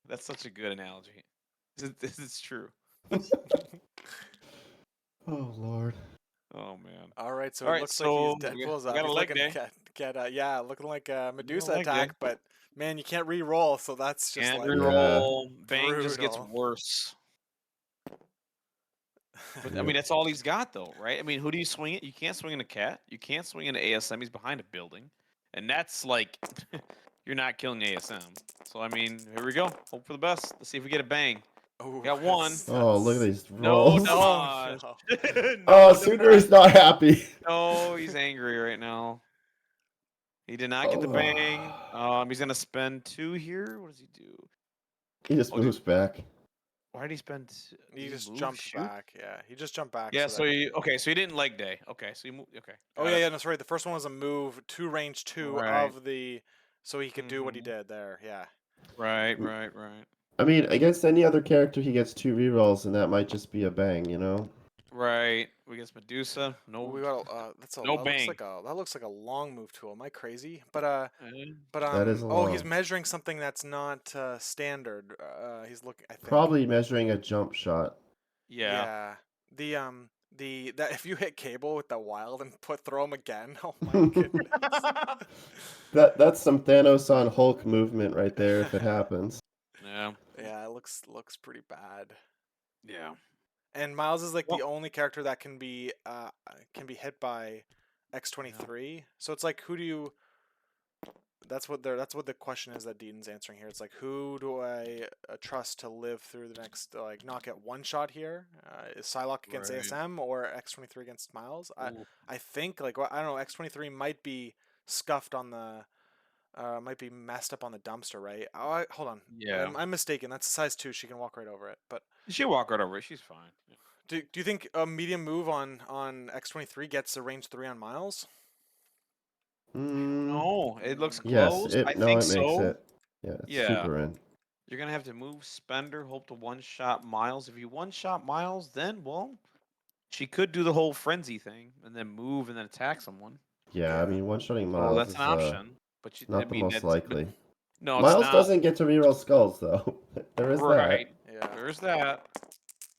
that's such a good analogy. This is true. Oh, Lord. Oh man. All right, so All it right, looks like he's so Deadpool's we up. got a He's leg looking day. yeah, looking like a Medusa leg day. attack, but man, you can't re-roll, so that's just And like reroll. Bang just gets brutal. worse. But I mean, that's all he's got, though, right? I mean, who do you swing it? You can't swing in a cat. You can't swing into ASM. He's behind a building, and that's like you're not killing ASM. So I mean, here we go. Hope for the best. Let's see if we get a bang. Oh, Got one. Oh, look at these No rolls. Oh damage. no. Oh, No Sooner is not happy. No, he's angry right now. He did not get the bang. He's gonna spend 2 here. What does he do? He just Oh, dude, moves back. why did he spend? He Did just move, jumped shoot? back. Yeah, he just jumped back. Yeah. So So that... he didn't leg day. Okay. So he moved. Okay. Oh Got yeah, it. yeah. No, sorry. The first one was a move to range 2 Right. of the, so he could do what he Mhm. did there. Yeah. Right. Mm. Right. Right. I mean, against any other character, he gets 2 rerolls, and that might just be a bang, you know? Right. We get Medusa. Well, No. we got that's a No that bang. looks like a long move tool. Am I crazy? But Eh, That is a oh, he's long. measuring something that's not standard. He's looking, I think. Probably measuring a jump shot. Yeah. Yeah. The that if you hit Cable with the wild and throw him again. Oh my goodness. That's some Thanos on Hulk movement right there if it happens. Yeah. Yeah, it looks pretty bad. Yeah. And Miles is like Well. the only character that can be hit by X-23. So it's like, who do you? That's what the question is that Deaton's answering here. It's like, who do I trust to live through the next, like, not get one shot here? Is Psylocke against Right. ASM or X-23 against Miles? Ooh. I think, like, I don't know. X-23 might be scuffed on the. Might be messed up on the dumpster, right? Oh, hold on. Yeah. I'm mistaken. That's a size 2. She can walk right over it. But She'll walk right over it. She's fine. Yeah. do you think a medium move on X-23 gets a range 3 on Miles? Mm, No, it looks yes, close. I it think makes so. it. Yeah, it's Yeah. super in. You're gonna have to move Spender, hope to one-shot Miles. If you one-shot Miles, then well, she could do the whole frenzy thing and then move and then attack someone. Yeah, I mean, one-shotting So Miles that's is an option. But I not the mean, most likely. no, it's Miles not. doesn't get to reroll skulls, though. There is Right. Yeah. There's that.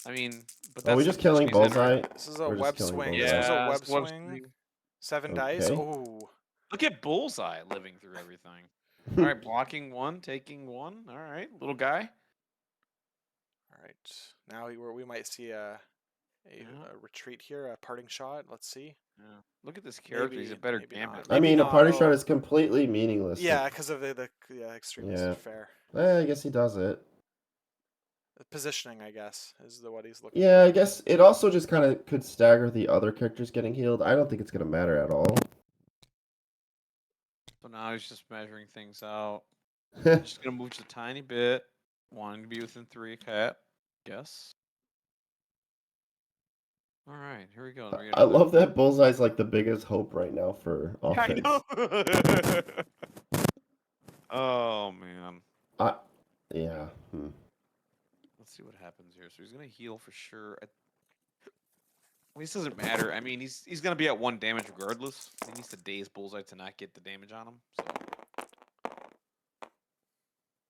I mean, but that. Are that's we the just killing position he's in, right? Bullseye? This is a We're just web killing swing. Bullseye. This was a Yeah, web it's web swing. swing. 7 dice. Okay. Oh. Look at Bullseye living through everything. All right, blocking 1, taking 1. All right, little guy. All right. Now we might see a retreat here, a parting shot. Let's see. Yeah. Look at this character. He's a better maybe gambit. not. I mean, a not. party shot Oh. is completely meaningless. Yeah, because of the extremely Yeah. fair. I guess he does it. Positioning, I guess, is what he's looking Yeah, for. I guess it also just kind of could stagger the other characters getting healed. I don't think it's going to matter at all. So now he's just measuring things out. Just gonna move just a tiny bit. Wanting to be within 3 cat. Yes. All right, here we go. I love that Bullseye's like the biggest hope right now for offense. I know. Oh man. Yeah. Let's see what happens here. So he's gonna heal for sure. Well, this doesn't matter. I mean, he's gonna be at 1 damage regardless. He needs to daze Bullseye to not get the damage on him.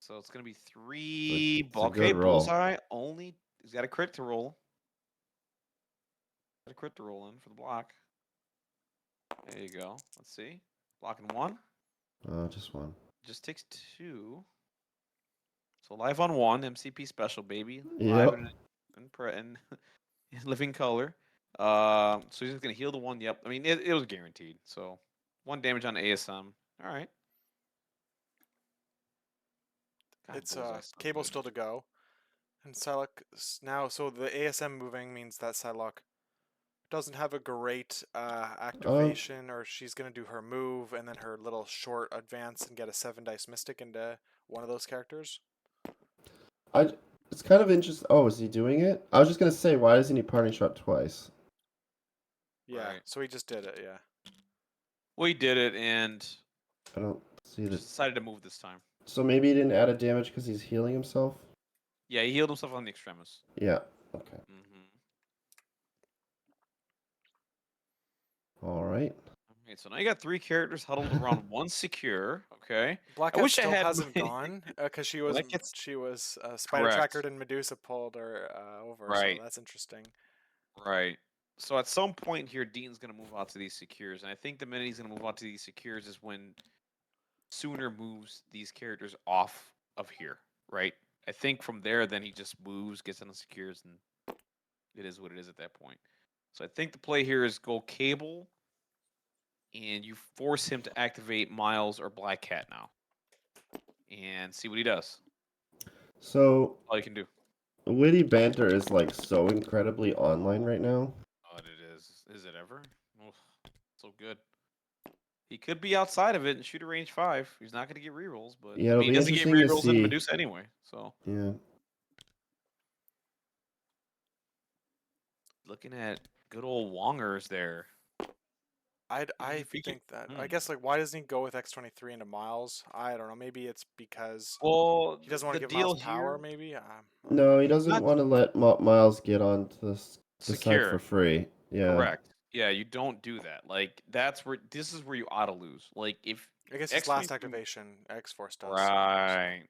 So it's gonna be 3. It's a Okay, good roll. bullseye. Only he's got a crit to roll. Got a crit to roll in for the block. There you go. Let's see. Blocking 1. Just one. Just takes 2. So live on 1, MCP special, baby. Live Yep. in living color. So he's just gonna heal the 1. Yep. I mean, it was guaranteed. So 1 damage on ASM. All right. God, It's bullseye's so cable good. still to go. And Psylocke now, so the ASM moving means that Psylocke doesn't have a great activation, or she's going to do her move and then her little short advance and get a 7 dice mystic into one of those characters. It's kind of interesting. Oh, is he doing it? I was just gonna say, why doesn't he parting shot twice? Yeah, Right. so he just did it, yeah. We did it and I don't see just this. decided to move this time. So maybe he didn't add a damage because he's healing himself. Yeah, he healed himself on the extremis. Yeah. Okay. Mm-hmm. All right. Okay, so now you got 3 characters huddled around 1 secure. Okay. Black I Cat wish I still had hasn't gone because she was Black Cat's spider correct. trackered and Medusa pulled her over, Right. so that's interesting. Right. So at some point here, Dean's going to move out to these secures, and I think the minute he's going to move out to these secures is when Sooner moves these characters off of here, right? I think from there, then he just moves, gets on the secures, and it is what it is at that point. So I think the play here is go Cable, and you force him to activate Miles or Black Cat now, and see what he does. So All you can do. witty banter is like so incredibly online right now. Oh, it is. Is it ever? Oof, so good. He could be outside of it and shoot a range 5. He's not going to get rerolls, but Yeah, I it'll mean, he be doesn't get interesting to rerolls in see. Medusa anyway. So Yeah. looking at good old Wongers there. I think that I guess, like, why doesn't he go with X-23 into Miles? I don't know. Maybe it's because Well, he doesn't want the to give deal Miles power. here, Maybe I don't No, know. he doesn't not want to let Miles get onto the site for secure. free. Yeah. Correct. Yeah, you don't do that. Like this is where you ought to lose. Like if I guess his last X-23 activation, X-Force does. right.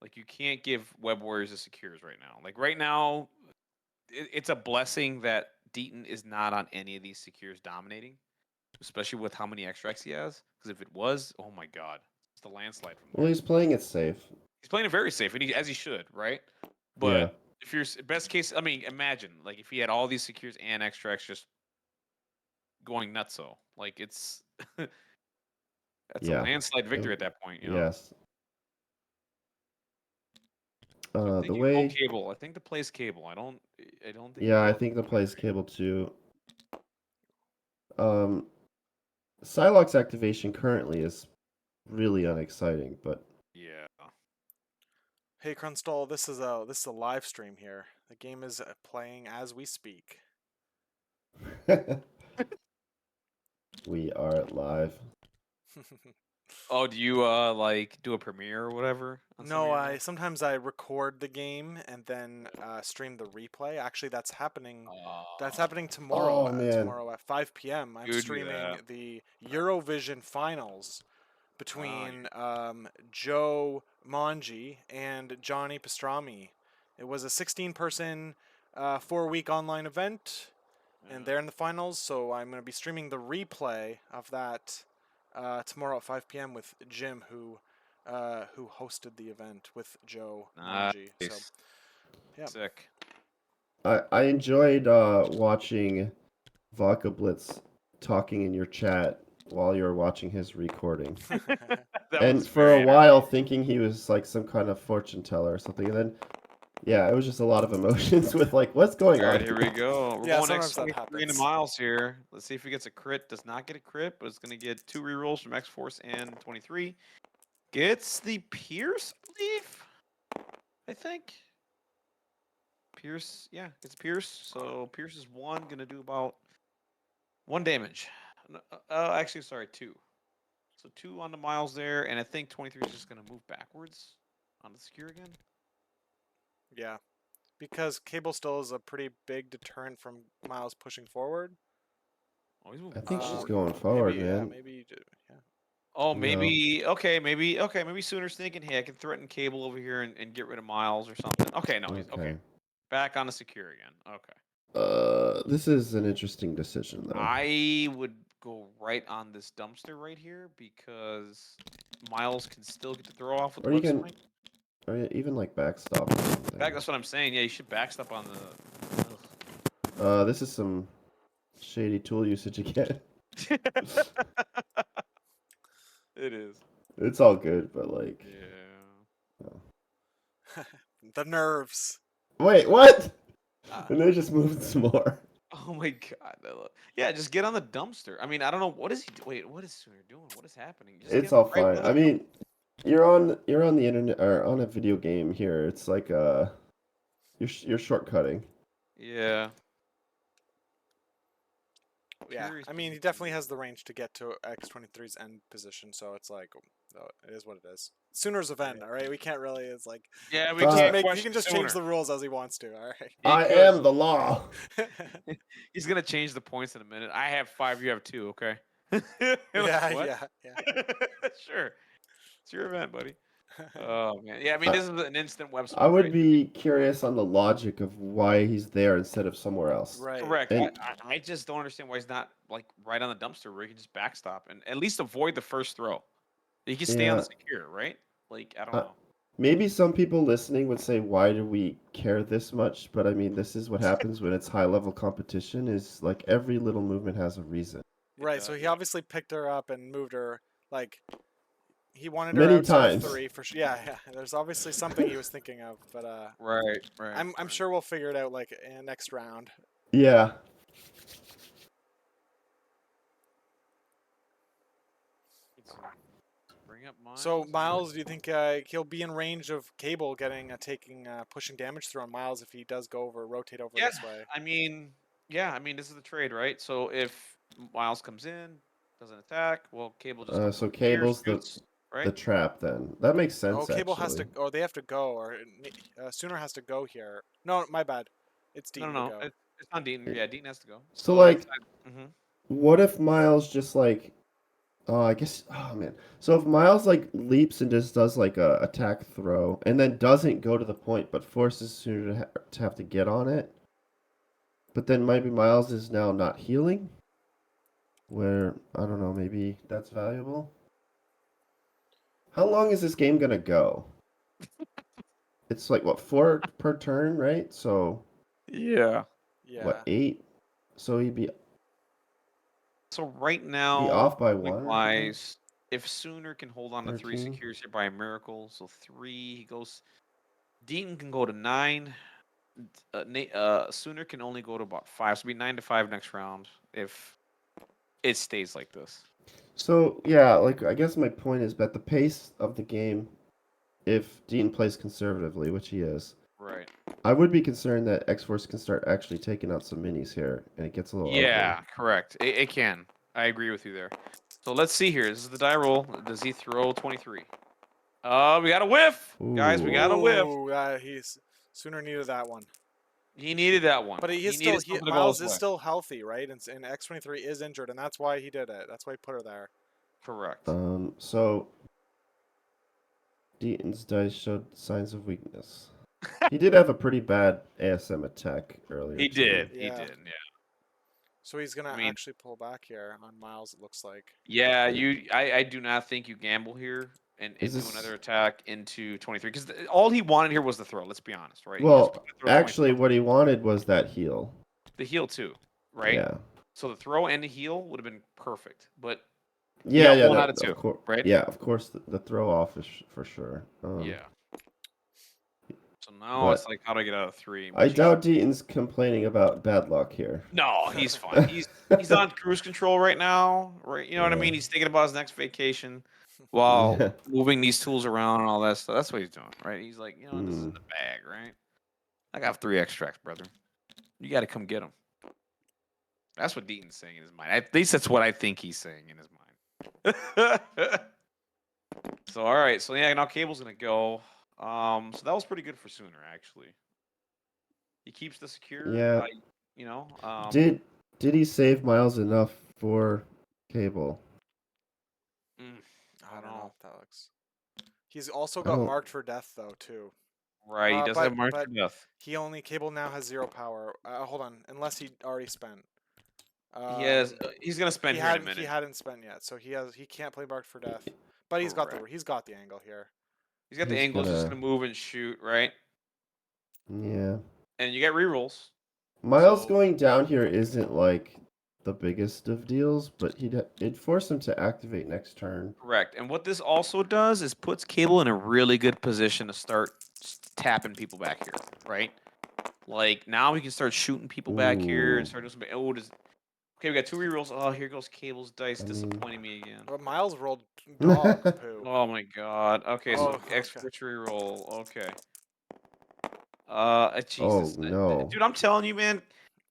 Like you can't give Web Warriors the secures right now. Like right now, it's a blessing that Deaton is not on any of these secures dominating, especially with how many extracts he has. Because if it was, oh my god, it's the landslide from Well, there. he's playing it safe. He's playing it very safe, and as he should, right? Yeah. But if you're best case, I mean, imagine like if he had all these secures and extracts just going nutso. Like it's that's a Yeah. landslide victory at that point, you know. Yes. So I The think you go way. Cable. I think the play's Cable. I don't think Yeah, you I go think the play's 23. cable too. Um, Psylocke's activation currently is really unexciting, but Yeah. Hey Krunstall, this is a live stream here. The game is playing as we speak. we are live. Oh, do you like do a premiere or whatever on some of No, your I nights? sometimes I record the game and then stream the replay. Actually, that's happening. That's happening tomorrow. Oh man. Tomorrow at 5 p.m. I'm You do streaming that. the Eurovision finals Oh, between Joe Mongi and Johnny Pastrami. It was a 16-person, 4-week online event, and they're in the finals. So I'm going to be streaming the replay of that tomorrow at 5 p.m. with Jim, who hosted the event with Joe Mongi. So nice. yeah, Sick. I enjoyed watching Vodka Blitz talking in your chat while you were watching his recording. That And was for a very while entertaining. thinking he was like some kind of fortune teller or something. And then yeah, it was just a lot of emotions with like what's going All right, on here here? we go. We're yeah. going Sometimes that X-23 into happens. Miles here. Let's see if he gets a crit. Does not get a crit, but it's going to get 2 rerolls from X-Force and 23. Gets the Pierce, I believe. I think. Pierce, yeah, it's Pierce. So Pierce is 1, going to do about 1 damage. Actually, sorry, 2. So 2 on the Miles there, and I think 23 is just going to move backwards on the secure again. Yeah, because Cable still is a pretty big deterrent from Miles pushing forward. Oh, he's moving I think she's forward. going forward, Maybe, yeah, man. maybe, yeah. Oh, No. maybe Sooner's thinking, hey, I can threaten Cable over here and get rid of Miles or something. Okay, no, he's okay. Okay. Back on the secure again. Okay. This is an interesting decision though. I would go right on this dumpster right here because Miles can still get the throw off with Or you web can, swing. or even like backstop or something. That's what I'm saying. Yeah, you should backstop on the. This is some shady tool usage again. It is. It's all good, but like, Yeah. The nerves. wait, what? Ah. And they just moved some more. Oh my god. Yeah, just get on the dumpster. I mean, I don't know what is he. Wait, what is Sooner doing? What is happening? Just It's get all right fine. with I him. mean, you're on the internet or on a video game here. It's like you're shortcutting. Yeah. Yeah, Curious I mean, he position. definitely has the range to get to X23's end position, so it's like, it is what it is. Sooner's event, all right? We can't really, it's like, Yeah, we Just can't he question can just change Sooner. the rules as he wants to, all right? He I could. am the law. He's gonna change the points in a minute. I have 5, you have 2. Okay. Yeah, What? yeah, yeah. Sure. It's your event, buddy. Oh man. Yeah, I mean I, this is an instant web I swing, would right? be curious on the logic of why he's there instead of somewhere else. Right. Correct. And I just don't understand why he's not like right on the dumpster where he can just backstop and at least avoid the first throw. He can stay on the yeah, secure, right? Like I don't uh, know. maybe some people listening would say, "Why do we care this much?" But I mean, this is what happens when it's high level competition. Is like every little movement has a reason. It Right, so does. he obviously picked her up and moved her, like, he wanted her Many outside of times. 3 for sure. Yeah, yeah. There's obviously something he was thinking of, but Right, right. I'm sure we'll figure it out like in next round. Yeah. Bring up So Miles. Miles, do you think he'll be in range of Cable pushing damage through on Miles if he does rotate over Yeah, this way? I mean, this is the trade, right? So if Miles comes in, doesn't attack, well, Cable just comes So over here, Cable's shoots, the right? trap then. That makes Oh, sense Cable has actually. to, or they have to go, or Sooner has to go here. No, my bad. It's No, Deaton to no, no. go. It's on Deaton. Yeah, Deaton has to go. So So right like, side. what if Miles just like I guess. Oh man. So if Miles like leaps and just does like a attack throw, and then doesn't go to the point, but forces Sooner to have to get on it, but then maybe Miles is now not healing. Where I don't know. Maybe that's valuable. How long is this game gonna go? It's like what 4 per turn, right? So Yeah. what Yeah. 8? So he'd So right be now, off by point 1 or something. wise, if Sooner can hold on to 3 13. secures here by a miracle, so 3, he goes. Deaton can go to 9. Sooner can only go to about 5. So it'll be 9-5 next round if it stays like this. So yeah, like I guess my point is that the pace of the game, if Dean plays conservatively, which he is, Right. I would be concerned that X Force can start actually taking out some minis here, and it gets a little ugly. Yeah, correct. It can. I agree with you there. So let's see here. This is the die roll. Does he throw 23? We got a whiff, guys. We got a whiff. Ooh, he's Sooner needed that one. He needed that one. But he is He still needed something to go Miles his is way. still healthy, right? And X23 is injured, and that's why he did it. That's why he put her there. Correct. So Deaton's dice showed signs of weakness. He did have a pretty bad ASM attack earlier. He too. did. Yeah. He did. Yeah. So he's gonna I mean- actually pull back here on Miles. It looks like. Yeah. I do not think you gamble here and Is do this- another attack into 23 because all he wanted here was the throw. Let's be honest, right? He just Well, wanted to throw actually, 23. what he wanted was that heal. The heal too, right? Yeah. So the throw and the heal would have been perfect, but Yeah, one out of 2, of course, right? Yeah, of course, the throw off is for sure. Yeah. So now but it's like, how do I get out of 3? I doubt Deaton's complaining about bad luck here. No, he's fine. He's on cruise control right now, right? You know what I Yeah. mean? He's thinking about his next vacation while Yeah. moving these tools around and all that stuff. That's what he's doing, right? He's like, you know, this is in Mm. the bag, right? I got 3 extracts, brother. You got to come get them. That's what Deaton's saying in his mind. At least that's what I think he's saying in his mind. So all right, so yeah, now Cable's gonna go. So that was pretty good for Sooner actually. He keeps the secure. Yeah. You know. Did he save Miles enough for Cable? I don't know know. if that looks. He's also I got don't. marked for death though too. Right, he does have marked But for death. Cable now has 0 power. Hold on, unless he already spent. He's gonna spend here in a He minute. hadn't spent yet, so he can't play marked for death. But he's got the angle here. He's got the He's angle. He's just gonna. gonna move and shoot, right? Yeah. And you get rerolls. Miles So going down here isn't like the biggest of deals, but it'd force him to activate next turn. correct. And what this also does is puts Cable in a really good position to start tapping people back here, right? Like now we can start shooting people back here and Ooh. start doing some. Okay, we got 2 rerolls. Oh, here goes Cable's dice I mean. disappointing me again. But Miles rolled dog poo. Oh my god. Okay, so Oh, okay. X4 reroll. Okay. Oh Jesus, no. dude, I'm telling you, man.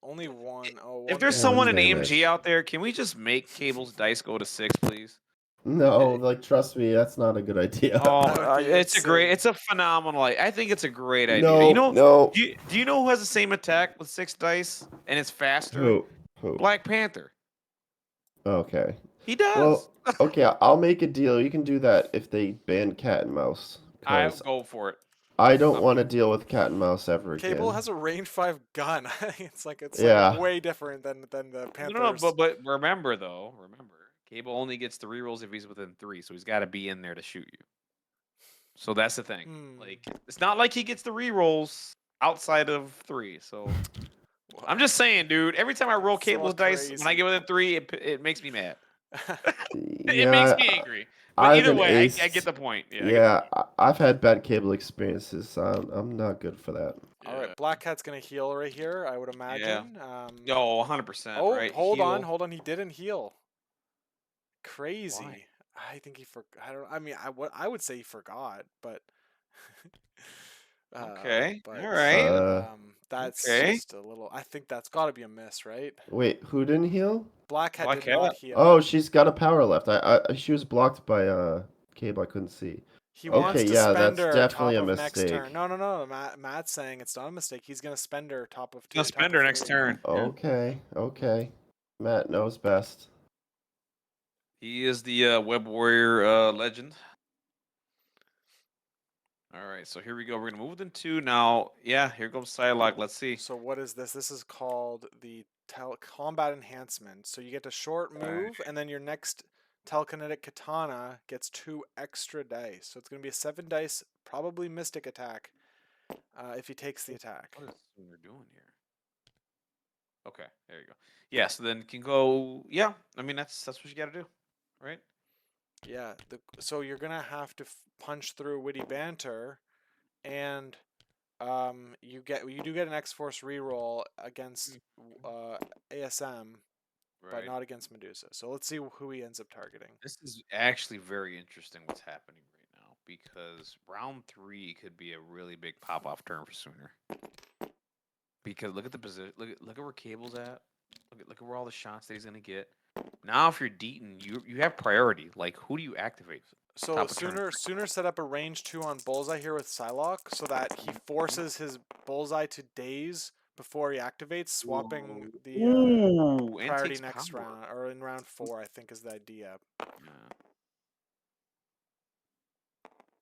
Only one. Oh, If one there's damage. someone One in AMG damage. out there, can we just make Cable's dice go to 6, please? No, like trust me, that's not a good idea. Oh, That would be insane. it's a phenomenal. I think it's a great idea. No, no. Do you know who has the same attack with 6 dice and it's faster? Who? Who? Black Panther. Okay. He does. Well, okay, I'll make a deal. You can do that if they ban cat and mouse, I because go for it. I don't want to deal with cat and mouse ever Cable again. has a range 5 gun. it's like Yeah. way different than the No, Panthers. but remember, Cable only gets the rerolls if he's within 3, so he's got to be in there to shoot you. So that's the thing. Like, it's not like he gets the rerolls outside of 3. So I'm just saying, dude. Every time I roll Cable's dice, when I get within 3, it makes me mad. It makes Yeah, me angry. But I've either an way, I ace. get the point. Yeah, I get the Yeah, point. I've had bad cable experiences, so I'm not good for that. All right, Black Cat's gonna heal right here, I would imagine. No, 100%, Oh, right? hold Heal. on. He didn't heal. Crazy. Why? I think he forgot. I don't. I mean, I would say he forgot, but. Okay. But All right. that's Okay. just a little. I think that's got to be a miss, right? Wait, who didn't heal? Black Cat Black did not Cat. heal. Oh, she's got a power left. She was blocked by cable. I couldn't see. He Yeah. wants Okay, to yeah, spend that's her definitely top a of next mistake. turn. No. Matt's saying it's not a mistake. He's gonna spend her top of 2. Gonna spend her next turn. Yeah. Okay. Matt knows best. He is the Web Warrior legend. All right, so here we go. We're gonna move within 2 now. Yeah, here goes Psylocke. Let's see. So what is this? This is called the combat enhancement. So you get a short move, and then your next telekinetic katana gets 2 extra dice. So it's gonna be a 7 dice, probably mystic attack, if he takes the attack. What is we're doing here? Okay, there you go. Yeah, so then can go. Yeah, I mean that's what you got to do, right? Yeah. So you're gonna have to punch through witty banter, and you do get an X-Force reroll against ASM, but Right. not against Medusa. So let's see who he ends up targeting. This is actually very interesting what's happening right now because round 3 could be a really big pop off turn for Sooner. Because look at the position. Look at where Cable's at. Look at where all the shots that he's gonna get. Now, if you're Deaton, you have priority. Like, who do you activate? So Top of turn. Sooner set up a range 2 on Bullseye here with Psylocke so that he forces his Bullseye to daze before he activates, swapping the Ooh, and priority takes next power. round, or in round 4, I think is the idea. Yeah.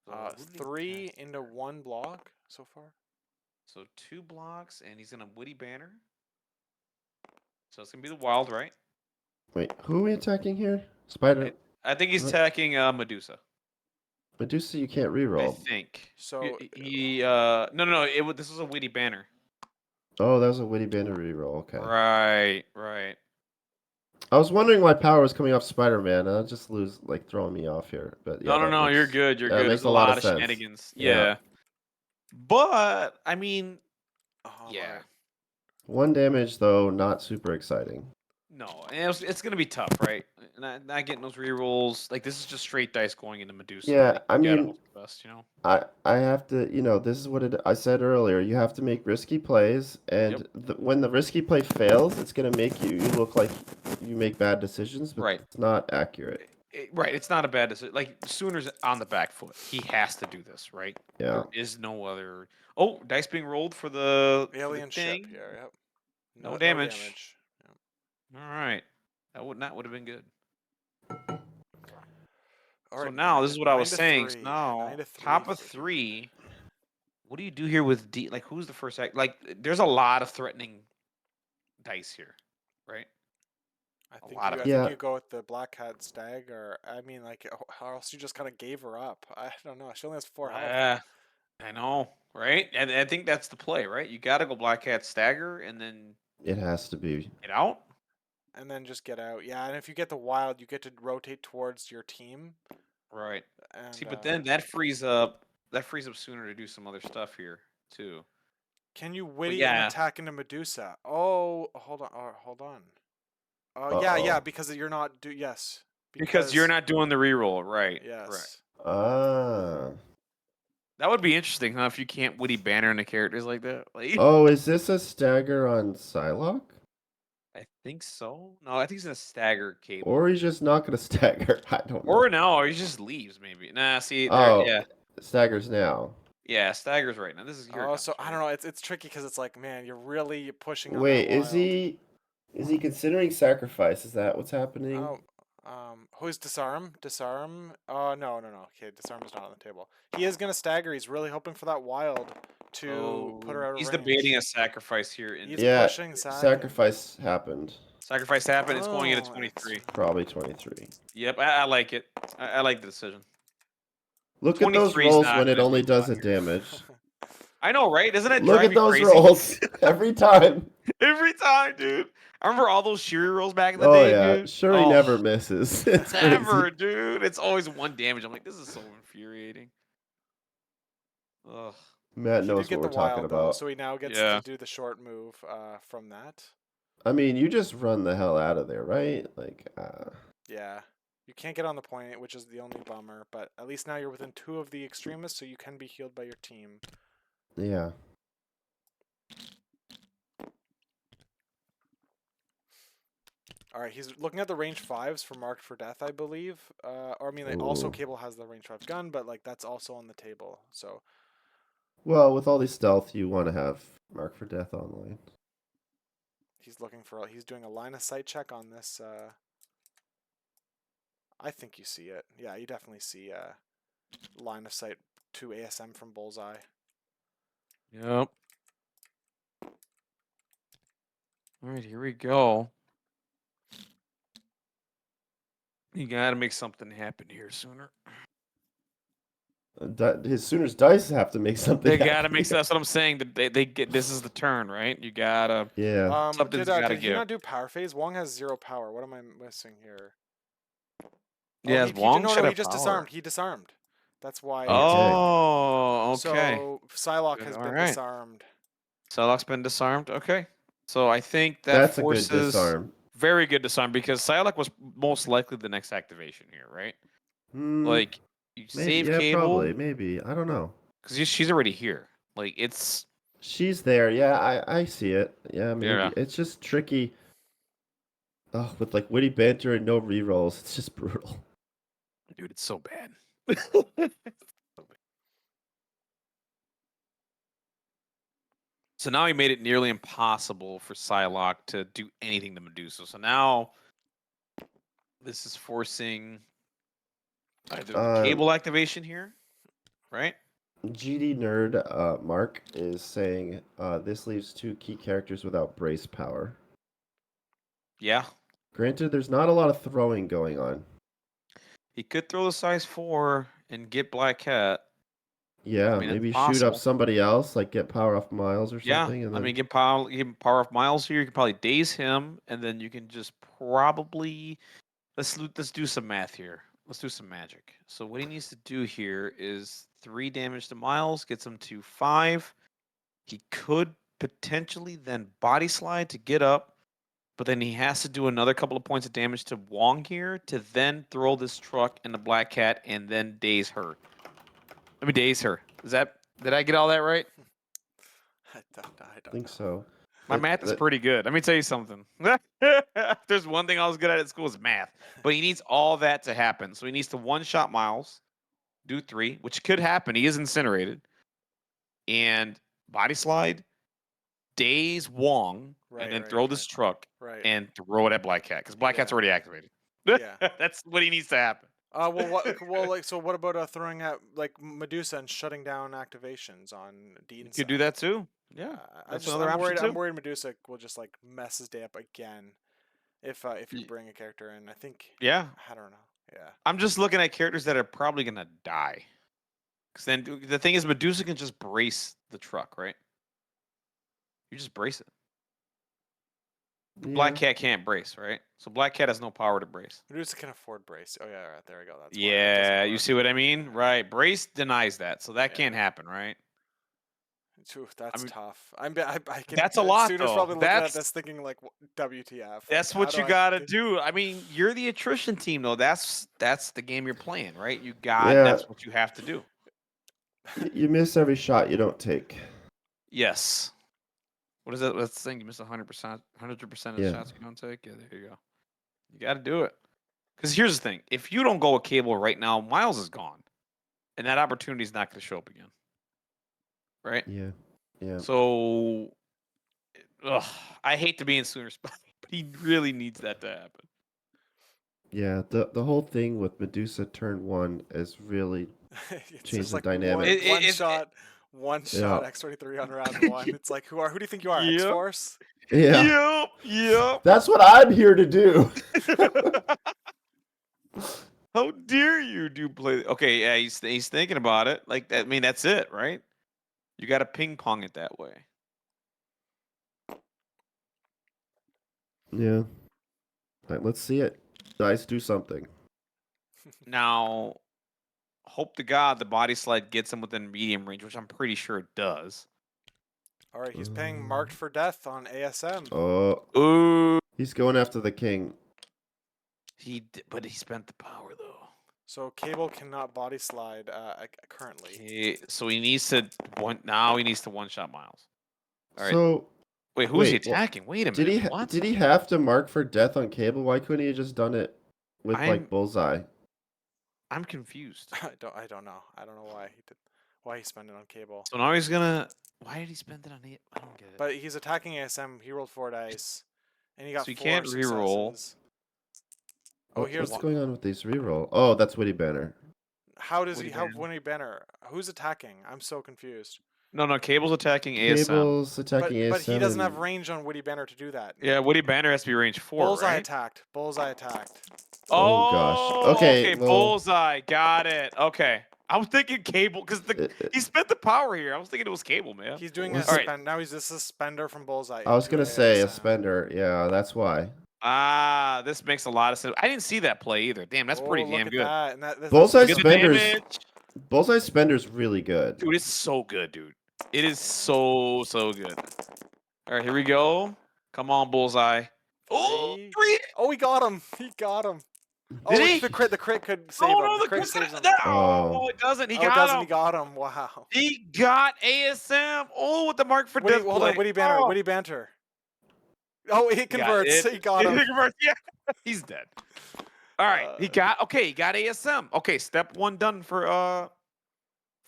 So who did he 3 cast into there? 1 block so far. So 2 blocks, and he's gonna Witty Banner. So it's gonna be the Wild, right? Wait, who are we attacking here? Spider. I think he's What? attacking Medusa. Medusa, you can't I reroll. think. So No. This was a Witty Banner. Oh, that was a witty banner reroll. Okay. Right. I was wondering why power was coming off Spider-Man. I'll just throwing me off here. But yeah, No. You're good. You're that good. makes There's a a lot lot of of sense. shenanigans. Yeah. Yeah. But I mean, yeah. alright. 1 damage though, not super exciting. No, and it's gonna be tough, right? Not getting those rerolls. Like this is just straight dice going into Medusa. Yeah, Like, I you gotta mean, hope the best, you know. I have to, this is what I said earlier. You have to make risky plays, and Yep. when the risky play fails, it's gonna make you look like you make bad decisions, but Right. it's not accurate. Right. It's not a bad decision. Like Sooner's on the back foot. He has to do this, right? Yeah. There is no other. Oh, dice being rolled for the Alien ship thing. here, yep. No damage. Yep. All right. That would have been good. All So right, now this is what I was 9 to saying. 3. Now 9 to 3 top of for- 3. What do you do here with D? Like who's the first act? Like there's a lot of threatening dice here, right? I A think lot you. of I them. think Yeah, you go with the black cat stag, or I mean, like, or else you just kind of gave her up. I don't know. She only has 4 health. I know, right? And I think that's the play, right? You got to go Black Cat stagger and then it has to be. get out. And then just get out. Yeah, and if you get the wild, you get to rotate towards your team. Right. And See, but then that frees up Sooner to do some other stuff here too. can you But witty and yeah, attack into Medusa? Oh, hold on. Oh, hold on. Yeah, Uh-oh. because you're not yes. because you're not doing the reroll, right? Correct. Yes. Ah. That would be interesting, huh? If you can't witty banner into characters like that. Like, Oh, is this a stagger on Psylocke? I think so. No, I think it's a stagger cable. Or he's just not going to stagger? I don't know. Or no, or he just leaves maybe. Nah, see, there, Oh, yeah, staggers now. yeah, staggers right now. This is here. Oh, so I don't know. It's tricky because it's like, man, you're really pushing on Wait, that wild. is he considering sacrifice? Is that what's happening? Oh, who's disarm? Disarm? Oh, no. Okay, disarm is not on the table. He is gonna stagger. He's really hoping for that wild to put her out of He's range. debating a sacrifice here. He's Yeah, pushing Sakin. sacrifice happened. Sacrifice happened. It's going into Oh, 23. Probably 23. Yep, I like it. I like the decision. Look at those 23 is rolls not when it gonna only do a does lot a here. damage. I know, right? Doesn't it Look drive at you those crazy? rolls every time. Every time, dude. I remember all those Shiri rolls back in the Oh day, yeah, dude. sure he Oh, never misses. It's never, crazy. dude. It's always 1 damage. I'm like, this is so infuriating. Ugh. Matt He did knows get what the we're talking wild though, about. so he now gets Yeah. to do the short move from that. I mean, you just run the hell out of there, right? Like, Yeah. You can't get on the point, which is the only bummer, but at least now you're within 2 of the extremists, so you can be healed by your team. yeah. All right, he's looking at the range 5s for Marked for Death, I believe. Or I mean, like, also Ooh. Cable has the range 5 gun, but like that's also on the table. So Well, with all these stealth, you want to have Mark for Death online. he's doing a line of sight check on this. I think you see it. Yeah, you definitely see line of sight to ASM from Bullseye. Yep. All right, here we go. You gotta make something happen here sooner. His Sooners dice have to make something. They gotta happen make. here. That's what I'm saying. That they get. This is the turn, right? You gotta. Yeah. Something's gotta Did he give. not do power phase? Wong has 0 power. What am I missing here? Yes, he Wong should he have just power. disarmed. He disarmed. That's why. Oh, dang. Oh, okay. So Psylocke Good, has all been right. disarmed. Psylocke's been disarmed. Okay. So I think that That's a good forces disarm. very good disarm because Psylocke was most likely the next activation here, right? Like you Maybe. save Yeah, Cable probably. Maybe. I don't know. because she's already here. Like it's She's there. Yeah, I see it. Yeah, maybe. Yeah. It's just tricky. Oh, with like witty banter and no rerolls, it's just brutal. dude, it's so bad. So now he made it nearly impossible for Psylocke to do anything to Medusa. So now this is forcing either the Cable activation here, right? GD nerd Mark is saying this leaves 2 key characters without brace power. Yeah. Granted, there's not a lot of throwing going on. He could throw the size 4 and get Black Cat. Yeah, I mean, it's maybe shoot up possible. somebody else, like get power off Miles or Yeah, something. And I then... mean, give him power off Miles here. You can probably daze him, and then you can just probably let's do some math here. Let's do some magic. So what he needs to do here is 3 damage to Miles, gets him to 5. He could potentially then body slide to get up, but then he has to do another couple of points of damage to Wong here to then throw this truck in the Black Cat and then daze her. Let me daze her. Did I get all that right? I don't think know. so. My math is pretty good. Let me tell you something. There's one thing I was good at school is math. But he needs all that to happen. So he needs to one-shot Miles, do 3, which could happen. He is incinerated. And body slide, daze Wong, and then throw this truck Right. and throw it at Black Cat. Because Black Cat's Yeah. already activated. Yeah. That's what he needs to happen. Well, what? Well, like, so what about throwing out like Medusa and shutting down activations on You Dean's could do side? that too. Yeah, that's another I'm option worried. I'm too. worried Medusa will just like mess his day up again if you Y- bring a character in. I think Yeah, I don't know. Yeah. I'm just looking at characters that are probably gonna die. Because then the thing is, Medusa can just brace the truck, right? You just brace it. Black Yeah. Cat can't brace, right? So Black Cat has no power to brace. Medusa can afford brace. Oh yeah, right, there we go. That's why it doesn't Yeah, you work. see what I mean? Right. Brace denies that, so that Yeah. can't happen, right? Phew, I that's mean, tough. I can. that's a lot Sooner's though. probably looking at this thinking like, WTF? Like, That's how what do you I gotta get? do. I mean, you're the attrition team though. That's the game you're playing, right? Yeah. That's what you have to do. You miss every shot you don't take. Yes. What is that? That's the thing. You miss 100%, 100% of the Yeah. shots you don't take. Yeah, there you go. You got to do it. Because here's the thing: if you don't go with Cable right now, Miles is gone, and that opportunity is not going to show up again, right? Yeah. Yeah. So, ugh, I hate to be in Sooner spot, but he really needs that to happen. Yeah. The whole thing with Medusa turn 1 is really It's changed just the like dynamic. one Yeah. shot X-23 on round one. It's like, who do you think you are, X Yep. Force? Yeah. Yep. That's what I'm here to do. How dare you do play? Okay, yeah, he's thinking about it. Like that. I mean, that's it, right? You got to ping pong it that way. Yeah. Right, let's see it. Dice, do something. Now, hope to God the body slide gets him within medium range, which I'm pretty sure it does. All right, he's paying marked for death on ASM. Oh, Ooh, he's going after the king. but he spent the power though. So Cable cannot body slide currently. Okay, so he needs to now he needs to one shot Miles. All right. So, Wait, who's he well, attacking? Wait a minute. What? did he have to mark for death on Cable? Why couldn't he have just done it with like I'm Bullseye? I'm confused. I don't know. I don't know why he spent it on Cable. So now he's gonna. Why did he spend it on it? I don't get it. But he's attacking ASM. He rolled 4 dice, and he got So he 4 can't reroll. successes. Oh, What's going on with these reroll? Oh, that's Witty Banner. How does Woody he? How Banner. Winnie Banner? Who's attacking? I'm so confused. No, Cable's attacking ASM. Cable's attacking ASM. But he doesn't have range on Woody Banner to do that. Yeah, Woody Banner has to be range 4, Bullseye right? attacked. Bullseye attacked. Oh, gosh. Okay, well- Bullseye. Got it. Okay. I was thinking Cable because he spent the power here. I was thinking it was Cable, man. He's doing a What's- suspend. Now he's a suspender from Bullseye. I was into gonna say a ASM. spender. Yeah, that's why. Ah, this makes a lot of sense. I didn't see that play either. Damn, that's pretty look damn at good. that. And that's Bullseye Look at the spenders. damage. Bullseye spender's really good. Dude, it's so good, dude. It is so good. All right, here we go. Come on, Bullseye. Oh, 3. Oh, he got him. He got him. Did Oh, he? the crit could save Oh him. no, The the crit crit saves him. Oh, it doesn't. He Oh, it got doesn't. him. He got him. Wow. He got ASM. Oh, with the mark for death Hold play. on. Witty Banner. Oh. Witty Banter. Oh, he converts. He got him. He converts. Yeah, he's dead. All right, he got ASM. Okay, step 1 done for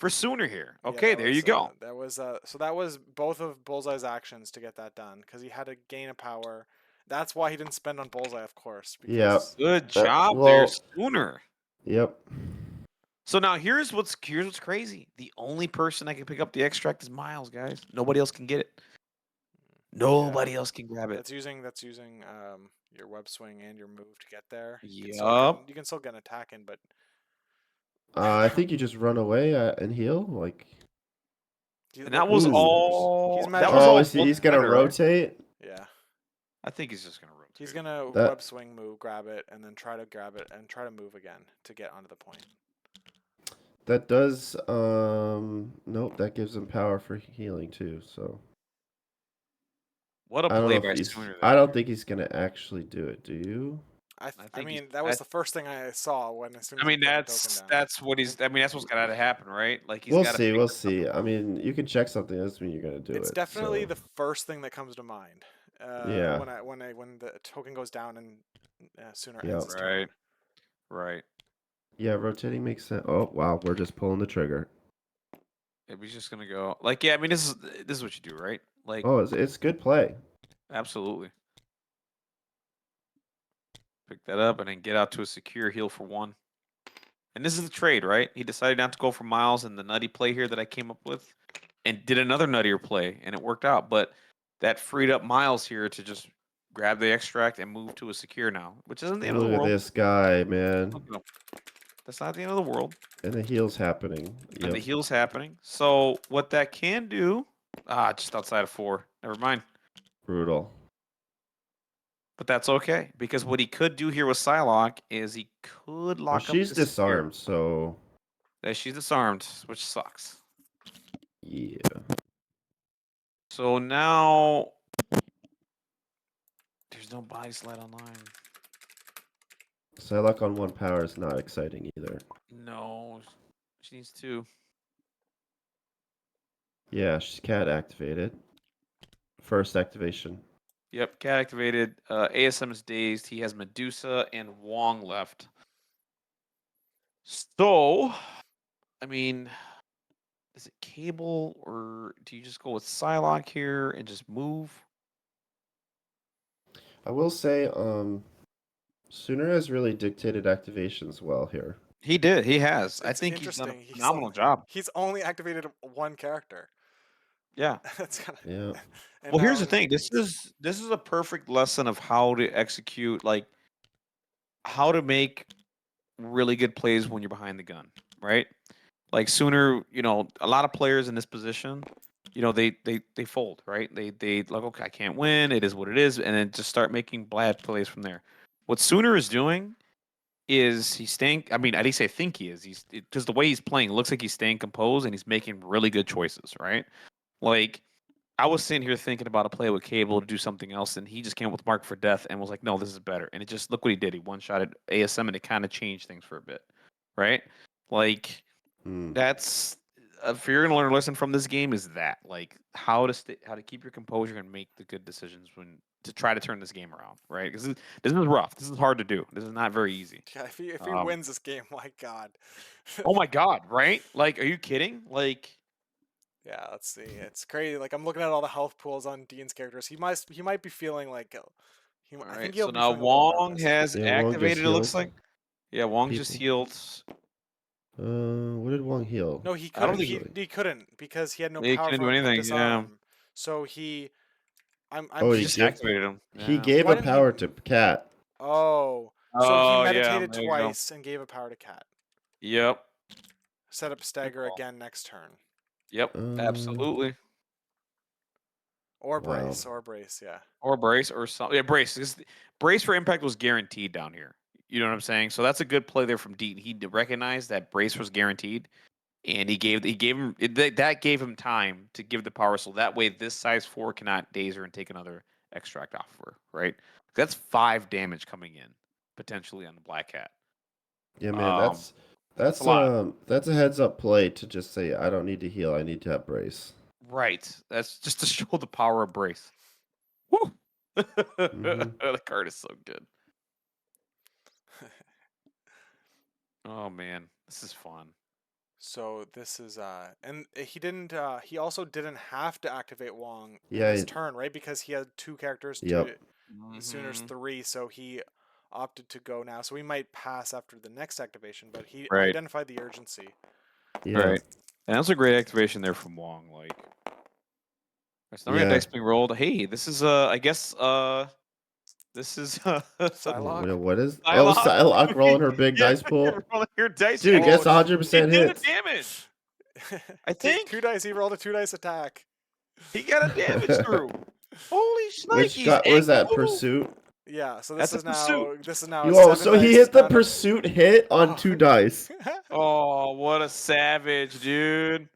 Sooner here. Yeah, Okay, there you go. That was both of Bullseye's actions to get that done because he had to gain a power. That's why he didn't spend on Bullseye, of course. Yeah. Good job well- there, Sooner. Yep. So now here's what's crazy. The only person that can pick up the extract is Miles, guys. Nobody else can get it. Nobody else can grab it. That's using your web swing and your move to get there. Yup. You can still get an attack in, but I think you just run away and heal. Like. And that was Ooh. all. He's That magic- was Oh, all he's gonna Bullseye, right? rotate. yeah, I think he's just gonna rotate. he's gonna That- web swing move, grab it, and then try to grab it and try to move again to get onto the point. That does. Nope. That gives him power for healing too. So. What a I don't play know by if he's. Sooner. I don't think he's gonna actually do it. Do you? I think mean, he's- that was the first thing I saw as soon as I mean, he put the token down. that's what he's. I mean, that's what's got to happen, right? Like he's We'll gotta see. pick We'll this up. see. I mean, you can check something. Doesn't mean you're gonna do it. It's definitely so. the first thing that comes to mind. Yeah. When the token goes down and Sooner Yep. ends his turn. Right. Yeah, rotating makes sense. Oh wow, we're just pulling the trigger. If he's just gonna go like, yeah. I mean, this is what you do, right? Like, Oh, it's good play. absolutely. Pick that up and then get out to a secure heal for 1. And this is the trade, right? He decided not to go for Miles and the nutty play here that I came up with, and did another nuttier play, and it worked out. But that freed up Miles here to just grab the extract and move to a secure now, which isn't the end of the Look at world. this guy, man. Look at him. That's not the end of the world. And the heal's happening. And the Yep. heal's happening. So what that can do, just outside of 4. Never mind. Brutal. But that's okay, because what he could do here with Psylocke is he could Well, lock up she's this secure. disarmed, so She's disarmed, which sucks. yeah. So now there's no body slide online. Psylocke on 1 power is not exciting either. No, she needs 2. Yeah, she's cat activated. First activation. Yep, cat activated. ASM is dazed. He has Medusa and Wong left. So, I mean, is it Cable, or do you just go with Psylocke here and just move? I will say, Sooner has really dictated activations well here. He did. He has. I It's think he's done a interesting. phenomenal job. He's only activated one character. Yeah. That's kind of Yeah. Well, here's the thing. This is a perfect lesson of how to execute, like how to make really good plays when you're behind the gun, right? Like Sooner, a lot of players in this position, they fold, right? They like, okay, I can't win. It is what it is, and then just start making bad plays from there. What Sooner is doing is he's staying. I mean, at least I think he is. He's because the way he's playing, it looks like he's staying composed and he's making really good choices, right? Like I was sitting here thinking about a play with Cable to do something else, and he just came up with Mark for Death and was like, "No, this is better." And it just look what he did. He one shot at ASM, and it kind of changed things for a bit, right? Like that's if you're gonna learn a lesson from this game is that like how to keep your composure and make the good decisions when to try to turn this game around, right? Because this is rough. This is hard to do. This is not very easy. Yeah, if he wins this game, my God. Oh my God, right? Like, are you kidding? Like. Yeah, let's see. It's crazy. Like I'm looking at all the health pools on Dean's characters. He might be feeling like I think Alright, he'll so be now feeling a little Wong nervous. has Yeah, Wong just activated, it looks healed like. Yeah, Wong just people. healed. What did Wong heal? No, he I don't couldn't. think He couldn't because he had no he power couldn't do from anything, yeah. disarm. So he, I'm Oh, He he just gave activated him. he Yeah. gave Why a didn't he? power to Cat. Oh, so he Oh, yeah, meditated there you go. twice and gave a power to Cat. Yep. Set up stagger call. again next turn. Yep, absolutely. Or Wow. brace, yeah. Or brace or something. Yeah, brace. Brace for impact was guaranteed down here. You know what I'm saying? So that's a good play there from Deaton. He recognized that brace was guaranteed, and he gave him that gave him time to give the power. So that way, this size 4 cannot daze her and take another extract off of her. Right? That's 5 damage coming in potentially on the Black Cat. Yeah, man, that's a lot. that's a heads up play to just say I don't need to heal. I need to have brace. Right. That's just to show the power of brace. Woo! The card is so good. Oh man, this is fun. So this is and he didn't he also didn't have to activate Wong in Yeah, his turn, right? Because he had 2 characters to Yep. Sooner's 3, so he opted to go now. So we might pass after the next activation, but he Right. identified the urgency. Yeah. Right. And that's a great activation there from Wong. Like, it's not Yeah. dice being rolled. Hey, this is I guess this is Psylocke? What is? Psylocke. Oh, Psylocke rolling her big Yeah, dice pool. rolling her dice Dude, pool. guess It 100% did the hits. damage. I think 2 dice. He rolled a 2 dice attack. he got a damage through. Holy Which shnikes! was that Woo! pursuit? Yeah, so That's this a is pursuit. now Yo, 7 so he dice hit the down to- pursuit hit on Oh. 2 dice. Oh, what a savage, dude.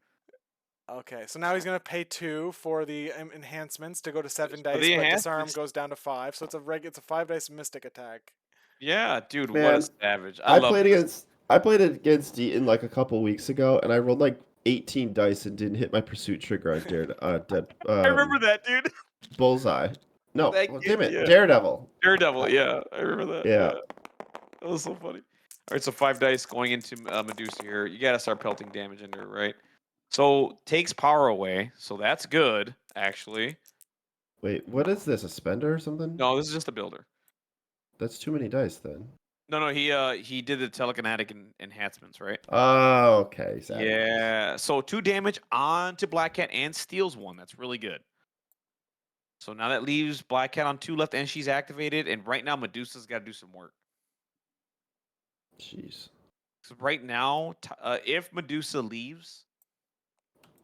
Okay, so now he's gonna pay 2 for the enhancements to go to 7 For dice, the but disarm enhancements. goes down to 5. So it's a 5 dice mystic attack. Yeah, dude, what Man, a savage. I love played this. against Deaton like a couple weeks ago, and I rolled like 18 dice and didn't hit my pursuit trigger on I remember that, dude. Bullseye. No, That well, kid, damn it, yeah. Daredevil. Daredevil, yeah, I remember that. Yeah. That was so funny. All right, so 5 dice going into Medusa here. You got to start pelting damage into her, right? So takes power away, so that's good, actually. Wait, what is this? A spender or something? No, this is just a builder. That's too many dice then. No, he did the telekinetic enhancements, right? Oh, okay. Exactly. Yeah. So 2 damage onto Black Cat and steals 1. That's really good. So now that leaves Black Cat on 2 left, and she's activated. And right now, Medusa's got to do some work. Jeez. So right now, if Medusa leaves,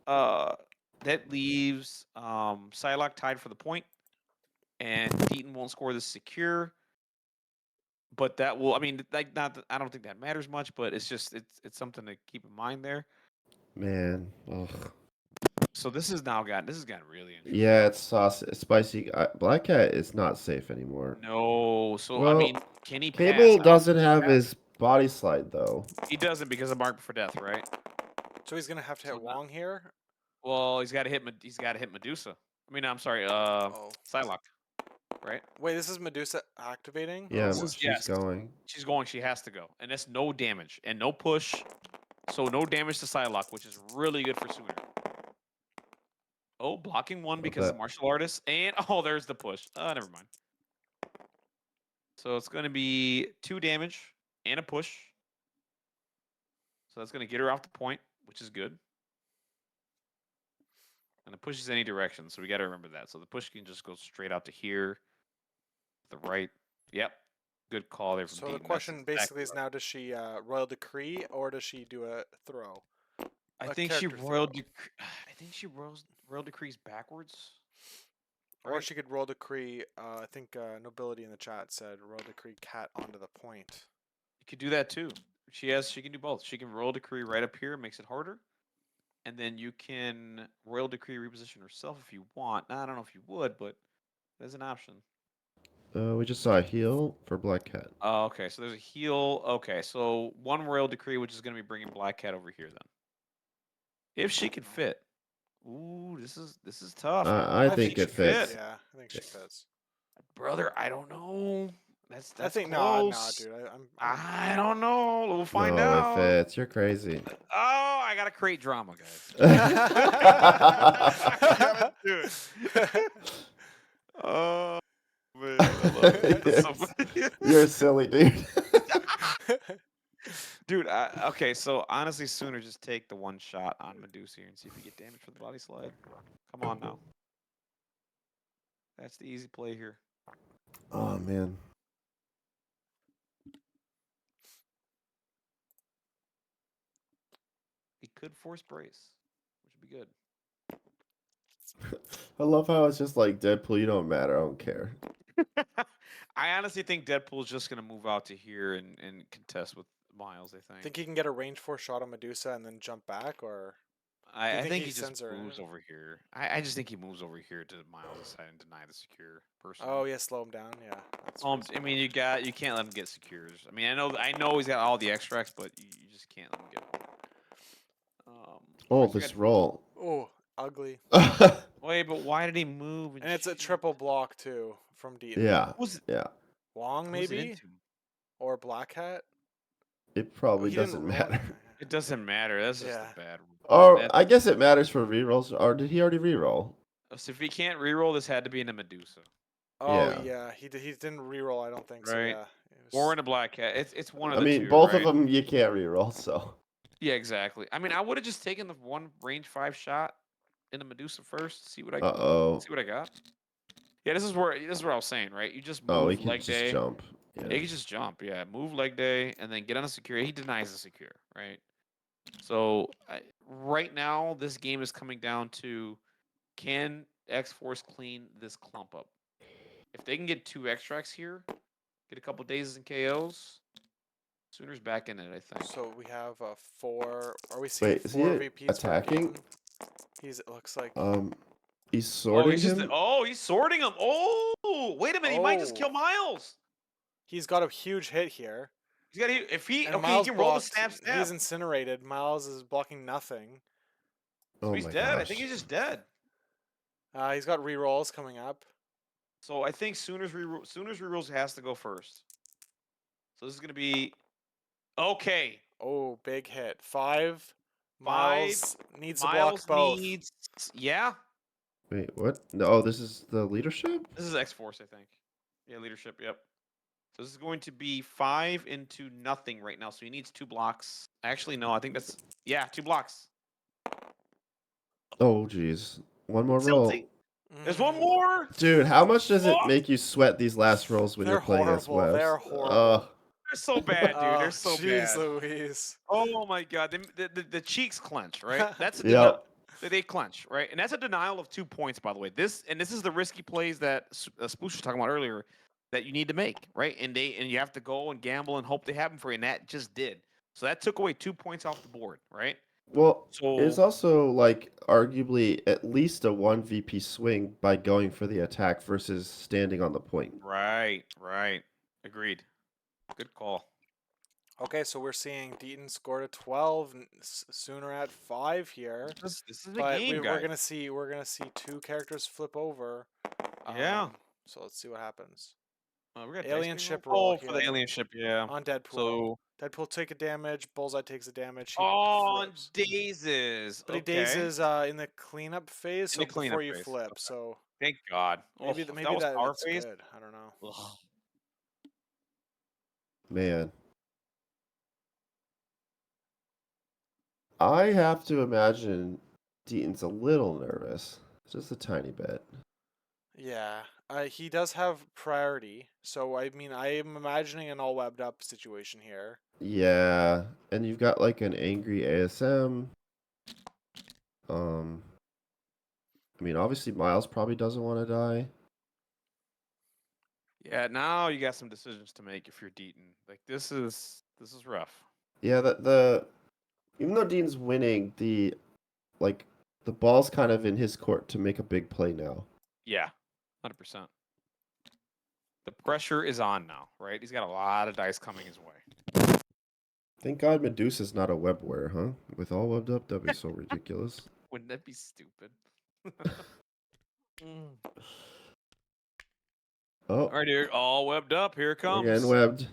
that leaves Psylocke tied for the point, and Deaton won't score the secure. But that will, I mean, like, I don't think that matters much, but it's just it's something to keep in mind there. Man. Ugh. So this has gotten really interesting. Yeah, it's spicy. Black Cat is not safe anymore. No, so I Well, mean, can he pass? Cable I don't doesn't think he have can pass. his body slide though. He doesn't because of Mark for Death, right? So he's gonna have to So hit not, Wong here. well, he's got to hit. He's got to hit Medusa. I mean, I'm sorry, Oh, Psylocke, right? wait, this is Medusa activating. Yeah, This is she's going. She's going. She has to go, and that's no damage and no push. So no damage to Psylocke, which is really good for Sooner. Oh, blocking 1 because of martial artist, and there's the push. Never mind. So it's going to be 2 damage and a push. So that's going to get her off the point, which is good. And the push is any direction, so we got to remember that. So the push can just go straight out to here, the right. Yep, good call there from So Deaton. the question basically is now: does she Royal Decree or does she do a throw? I A think she character royal. throw. I think she royal decrees backwards. Or Right? she could Royal Decree. I think Nobility in the chat said Royal Decree Cat onto the point. You could do that too. She can do both. She can royal decree right up here, makes it harder. And then you can royal decree reposition herself if you want. Now, I don't know if you would, but there's an option. We just saw a heal for Black Cat. Oh, okay. So there's a heal. Okay, so 1 royal decree, which is going to be bringing Black Cat over here then. If she can fit. Ooh, this is tough. I If think she it can fits. fit. Yeah, I think she fits. Brother, I don't know. That's I think close. nah, dude. I'm I don't know. We'll find No, it out. fits. You're crazy. Oh, I gotta create drama, guys. Do it. Oh man, I love it. That's so funny. You're a silly dude. Dude, okay, so honestly, Sooner just take the 1 shot on Medusa here and see if you get damage for the body slide. Come on now. That's the easy play here. Oh man. He could force brace, which would be good. I love how it's just like Deadpool. You don't matter. I don't care. I honestly think Deadpool's just gonna move out to here and contest with Miles. I think. think he can get a range 4 shot on Medusa and then jump back, or I think think he he just sends her moves in? over here. I just think he moves over here to Miles' side and deny the secure. Personally. oh yeah, slow him down. Yeah. That's I mean, you can't let him get secures. I mean, I know he's got all the extracts, but you just can't let him get one. Oh, this roll. Oh, ugly. Wait, but why did he move? And it's a triple block too from Deaton. Yeah. Who's it? Yeah. Wong Who's it maybe into? or Black Hat. It probably he didn't doesn't roll matter. anything. It doesn't matter. That's just Yeah. a bad. Or That's, I guess it matters for rerolls. Or did he already reroll? so if he can't reroll, this had to be in a Medusa, Oh Yeah. yeah, he didn't reroll. I don't think so. right? Yeah. It Or was- in a Black Cat. It's one of I the mean, two. both right? of them you can't reroll. So. Yeah, exactly. I mean, I would have just taken the 1 range 5 shot in the Medusa first. See what I Uh-oh. see what I got. Yeah, this is where I was saying, right? You just Oh, he move can leg just day. jump. Yeah, Yeah. he can just jump. Yeah, move leg day and then get on a secure. He denies the secure, right? So right now, this game is coming down to can X Force clean this clump up? If they can get 2 extracts here, get a couple dazes and KOs, Sooners back in it, I think. So we have 4. Are we seeing Wait, is 4 he VPs for attacking? Deaton? It looks like. He's sorting him. He's sorting him. Oh, wait a minute, he might just kill Miles. He's got a huge hit here. He's got if he And okay, Miles he can roll the blocked, snap. He's incinerated. Miles is blocking nothing. So Oh he's my dead. I gosh. think he's just dead. He's got rerolls coming up. So I think Sooners rerolls has to go first. So this is gonna be okay. Oh, big hit. 5. 5. Miles needs to block Miles both. needs. Yeah. Wait, what? No, oh, this is the leadership? This is X Force, I think. Yeah, leadership. Yep. So this is going to be 5 into nothing right now. So he needs 2 blocks. Actually, no, I think that's 2 blocks. Oh, jeez. One more roll. Tilting. There's one more. Dude, how much does it Fuck. make you sweat these last rolls when They're you're playing as horrible. webs? They're horrible. They're so bad, dude. They're Oh, so jeez bad. Louise. Oh my god, the cheeks clench, right? That's a Yep. they clench, right? And that's a denial of 2 points, by the way. This is the risky plays that Spoosh was talking about earlier that you need to make, right? And you have to go and gamble and hope they happen for you, and that just did. So that took away 2 points off the board, right? Well, So it's also like arguably at least a 1 VP swing by going for the attack versus standing on the point. right, agreed. Good call. Okay, so we're seeing Deaton scored a 12, Sooner at 5 here. This is a But game, we're guys. gonna see 2 characters flip over. Yeah. So let's see what happens. We got Alien dice ship being rolled? roll For the here. alien ship, yeah. On Deadpool. So Deadpool take a damage. Bullseye takes a damage. He on flips. dazes. But he Okay. dazes in the cleanup phase, In so the cleanup before you phase, flip. okay. So Thank God. maybe If maybe was power that's phase. good. I don't know. Ugh. Man. I have to imagine Deaton's a little nervous. Just a tiny bit. Yeah, he does have priority. So I mean, I am imagining an all webbed up situation here. Yeah, and you've got like an angry ASM. I mean, obviously Miles probably doesn't want to die. Yeah, now you got some decisions to make if you're Deaton. Like this is rough. Yeah, the even though Dean's winning, the ball's kind of in his court to make a big play now. Yeah, 100%. The pressure is on now, right? He's got a lot of dice coming his way. Thank God Medusa's not a webware, huh? With all webbed up, that'd be so ridiculous. Wouldn't that be stupid? Oh, All right, dude. All webbed up. Here it we're comes. getting webbed.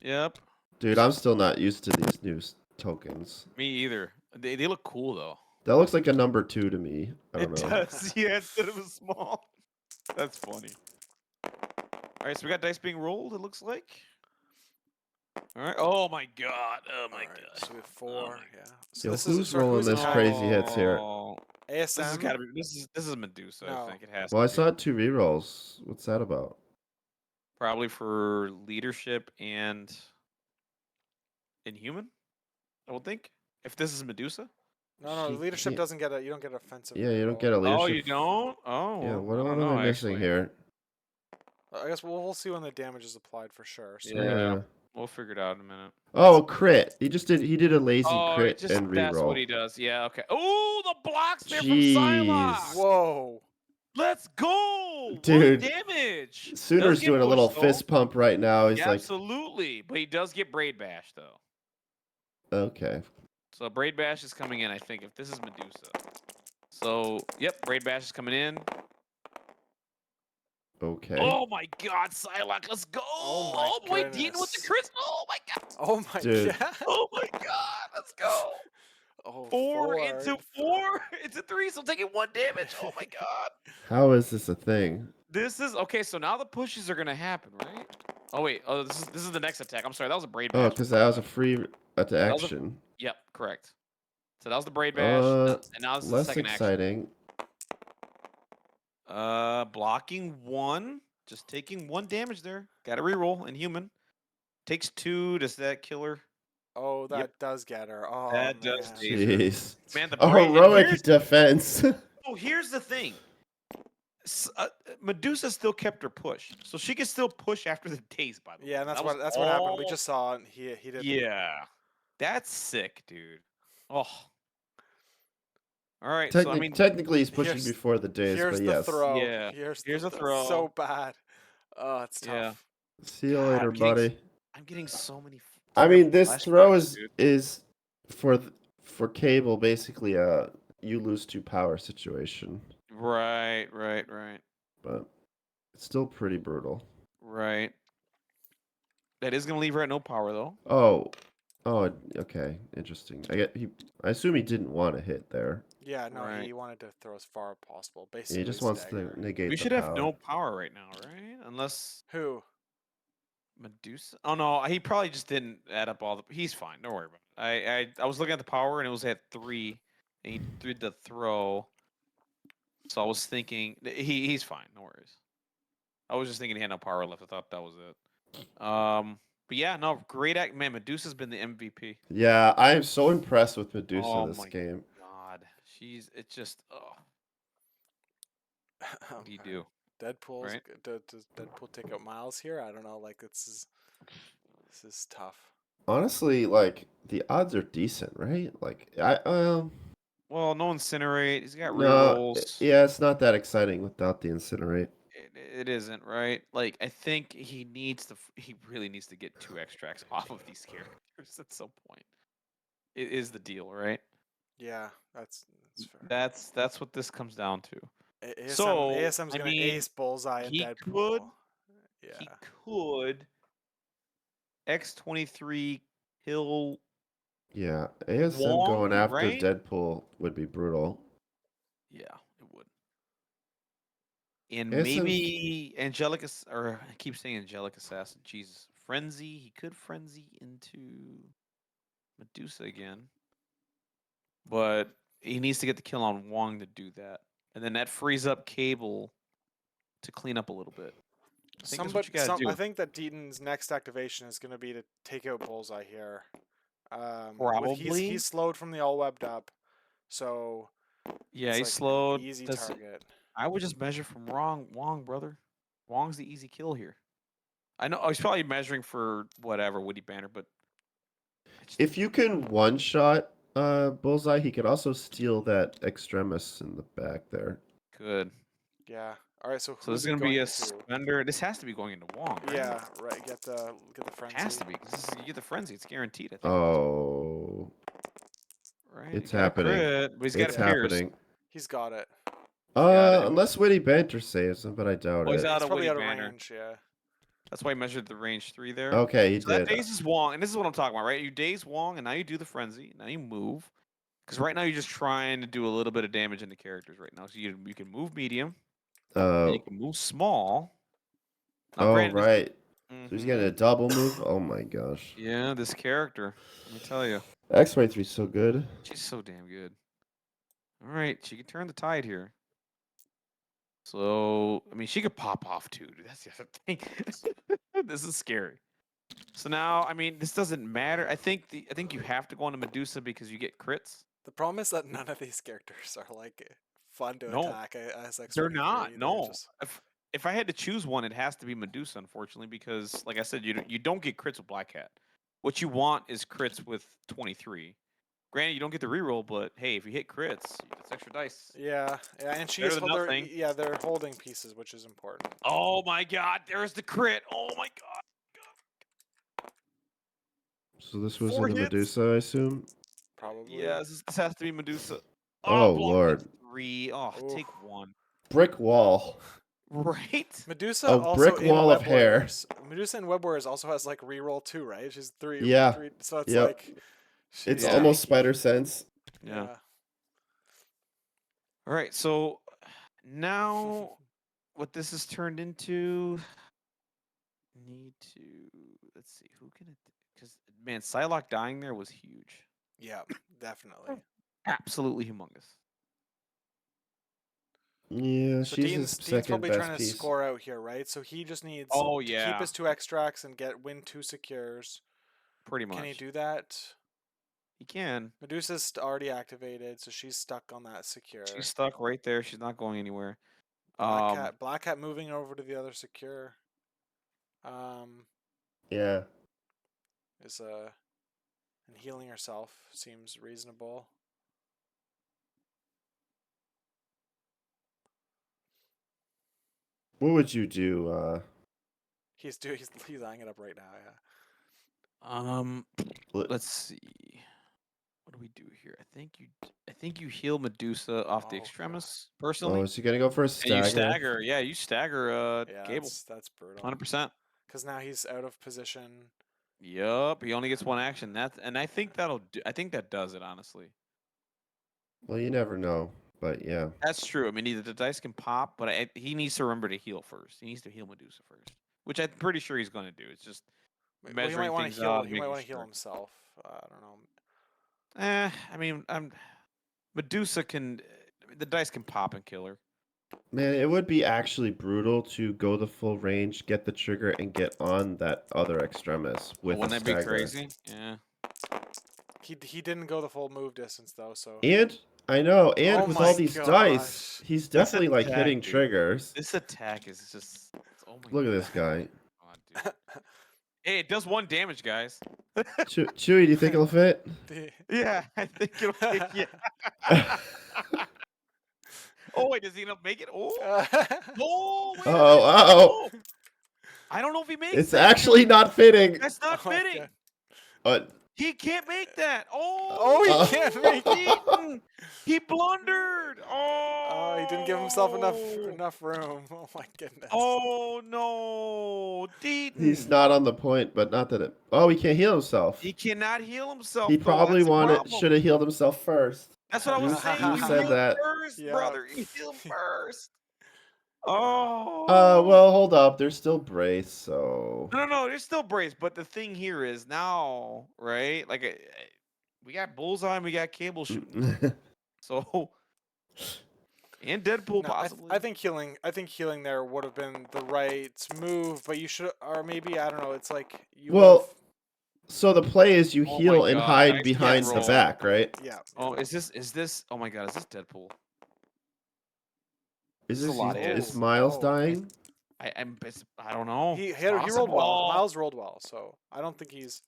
Yep. Dude, I'm still not used to these new tokens. Me either. They look cool though. That looks like a number 2 to me. I don't know. Does. Yeah, instead of a small. That's funny. All right, so we got dice being rolled. It looks like. All right. Oh my god. Oh my Alright, god. So we have 4. Oh my Yeah. So Yo, this who's is sorry, rolling who's this attack? crazy hits here? Oh, ASM. This has got to be. This is Medusa. No. I think it has. Well, I to be. saw 2 rerolls. What's that about? Probably for leadership and inhuman. I would think. If this is Medusa. No, She leadership can't- doesn't get a. You don't get offensive. Yeah, you don't reroll. get a leadership. Oh, you don't? Oh, Yeah, well, what I don't am know, I missing actually. here? I guess we'll see when the damage is applied for sure. So Yeah. We'll figure it out in a minute. Oh, crit. He did a lazy Oh, crit and that's what reroll. he does. Yeah, okay. Oh, the blocks there from Jeez. Psylocke. Whoa. Let's go. Dude. 1 damage. Sooner's Does get doing a little pushed, though. fist pump right now. He's Yeah, like, absolutely. But he does get Braid Bash, though. okay. So Braid Bash is coming in, I think, if this is Medusa. So, yep, Braid Bash is coming in. Okay. Oh my god, Psylocke, let's go. Oh my boy, Dean with the goodness. crit. Oh my god. Oh my Dude. god. Oh my god, let's go. Oh, 4 into 4 into 3, so taking 1 damage. Oh my god. How is this a thing? This is okay. So now the pushes are gonna happen, right? Oh wait. Oh, this is the next attack. I'm sorry. That was a Braid Bash. Oh, because that was a free was a- action. Yep, correct. So that was the Braid Bash, and now this is the Less second exciting. action. Blocking 1, just taking 1 damage there. Got to reroll and human. Takes 2. Does that kill her? Oh, that Yep. does get her. Oh, That man. does daze her. Jeez. Man, the A Braid. heroic defense. Oh, here's the thing. Medusa still kept her push, so she can still push after the daze. By the way, Yeah, and that's That what was happened. We all- just saw it. And he did. Yeah, that's sick, dude. Oh. All right, so I mean, Technically, he's pushing here's- before the days, Here's but the yes. throw. Yeah, Here's a the throw. So bad. Oh, it's tough. Yeah. See you God, later, I'm getting buddy. I'm getting so many. I mean, this flashbacks, throw dude. is for Cable basically a you lose 2 power situation, Right. but it's still pretty brutal. That is gonna leave her at no power though. Oh, okay, interesting. I assume he didn't want to hit there. Yeah, no, Right. he wanted to throw as far as possible. Basically, He just wants stagger. to negate We the should power. have no power right now, right? Unless Who? Medusa. Oh no, he probably just didn't add up all the. He's fine. Don't worry about it. I was looking at the power and it was at 3, and he did the throw. So I was thinking he's fine. No worries. I was just thinking he had no power left. I thought that was it. But yeah, no, great act, man. Medusa's been the MVP. Yeah, I am so impressed with Medusa Oh this my game. god, it's just what do you Um, do, Deadpool's right? does Deadpool take out Miles here? I don't know. Like this is tough. Honestly, like the odds are decent, right? Like Well, no incinerate. He's got no, rerolls. yeah, it's not that exciting without the incinerate. It isn't right. Like I think he needs to. He really needs to get 2 extracts off of these characters at some point. It is the deal, right? Yeah, that's fair. That's what this comes down to. ASM's I gonna mean, ace Bullseye and he could Deadpool. Yeah. he could X-23 kill Yeah, ASM going Wong, after right? Deadpool would be brutal. Yeah, it would. And ASM's maybe Angelic or I keep saying Angelic Assassin. Jesus, Frenzy. He could Frenzy into Medusa again, but he needs to get the kill on Wong to do that, and then that frees up Cable to clean up a little bit. I think that's what you gotta I do. think that Deaton's next activation is gonna be to take out Bullseye here. With Probably. he's slowed from the all webbed up, so Yeah, it's he's like an slowed. easy That's. target. I would just measure from Wong, brother. Wong's the easy kill here. I know he's probably measuring for whatever Woody Banner, but if you can one shot Bullseye, he could also steal that extremis in the back there. good. Yeah. All right. So So this who's is it gonna be going a to? spender. This has to be going into Wong, right? Yeah. Right. Get the Has frenzy. to be. 'Cause you get the frenzy. It's guaranteed. I think. At this point, Oh, right? He it's got a happening. crit, but he's got a It's Yeah. pierce. happening. He's got it. He's got it. Unless Witty Banter saves him, but I doubt Oh, he's it. out He's of probably Woody out of Banner. range. Yeah. That's why he measured the range 3 there. Okay, he So that did. dazes Wong, and this is what I'm talking about, right? You daze Wong, and now you do the frenzy. Now you move, because right now you're just trying to do a little bit of damage into characters right now. So you can move medium, and you Oh, can move small. Now, oh, granted, this. right. So he's getting Hmm. a double move. Oh my gosh. Yeah, this character. Let me tell you, X-23 is so good. she's so damn good. All right, she can turn the tide here. So, I mean, she could pop off too. Dude. That's the other thing. This is scary. So now, I mean, this doesn't matter. I think you have to go into Medusa because you get crits. The problem is that none of these characters are like fun to No, attack as they're X-23. not. They're No. just If I had to choose one, it has to be Medusa, unfortunately, because like I said, you don't get crits with Black Cat. What you want is crits with 23. Granted, you don't get the reroll, but hey, if you hit crits, that's extra dice. yeah. And she Better is than they're nothing. yeah they're holding pieces, which is important. Oh my god, there's the crit. Oh my god. So this was 4 in a hits. Medusa, I assume. Probably. Yeah, this has to be Medusa. Oh, Oh blocked at lord. 3. Oh, Oof. take 1. Brick wall. Right? Medusa A also brick in wall of Web hair. Warriors. Medusa in Web Warriors also has like reroll too, right? She's three. Yeah. So it's Yep. like It's she's Yeah. almost tanky. Spider Sense. Yeah. Yeah. All right, so now what this has turned into need to let's see who can it because man Psylocke dying there was huge, Yeah, definitely. absolutely humongous. Yeah, So she's his Dean's second probably best trying to piece. score out here, right? So he just needs Oh to keep yeah, his 2 extracts and win 2 secures. pretty much. Can he do that? He can. Medusa's already activated, so she's stuck on that secure. She's stuck right there. She's not going anywhere. Black Cat moving over to the other secure. Yeah. Is and healing herself seems reasonable. What would you do? He's eyeing it up right now. What- Let's see. What do we do here? I think you heal Medusa off the Oh, extremis Oh, personally. is he gonna go for a And you stagger? stagger. Yeah, you stagger Yeah. Cable. That's brutal. 100%. Because now he's out of position. Yup, he only gets 1 action. And I think I think that does it, honestly. Well, you never know, but yeah. That's true. I mean, either the dice can pop, but he needs to remember to heal first. He needs to heal Medusa first, which I'm pretty sure he's going to do. It's just Well, measuring things out. He might want to making heal sure. himself. I don't know. I mean, Medusa can. The dice can pop and kill her. Man, it would be actually brutal to go the full range, get the trigger, and get on that other extremis with Wouldn't a that be stagger. crazy? Yeah. He didn't go the full move distance though, so. And I know, and Oh with my all these dice, gosh. he's This definitely like attack, hitting dude. triggers. This attack is just. Oh my Look at this guy. God, dude. Hey, it does 1 damage, guys. Chewy, do you think it'll fit? Yeah, I think it'll hit. Yeah. Oh wait, does he not make it? Oh, oh, wait a minute. Uh-oh. I don't know if he makes It's that. actually not fitting. That's not Oh my fitting. God. He can't make that. Oh, he can't make it. He blundered. Oh, he didn't give himself enough room. Oh my goodness. Oh no, Deaton. He's not on the point, but not that it. Oh, he can't heal himself. He cannot heal himself. He though. probably That's should have healed himself first. That's what I was You- saying. you said heal that. first, Yeah. brother. You heal first. Oh. Well, hold up. There's still brace, so. No. There's still brace, but the thing here is now, right? Like, we got Bullseye and we got Cable shooting. So, and Deadpool No, possibly. I think healing there would have been the right move, but you should, or maybe I don't know. It's like you. Well, so the play is you Oh my heal and God, hide nice behind the roll. back, right? Yeah. Oh, is this? Oh my God, is this Deadpool? Is This is a lot of hits. is Miles Oh. dying? I don't know. He It's rolled well. possible. Miles rolled well, so I don't think he's.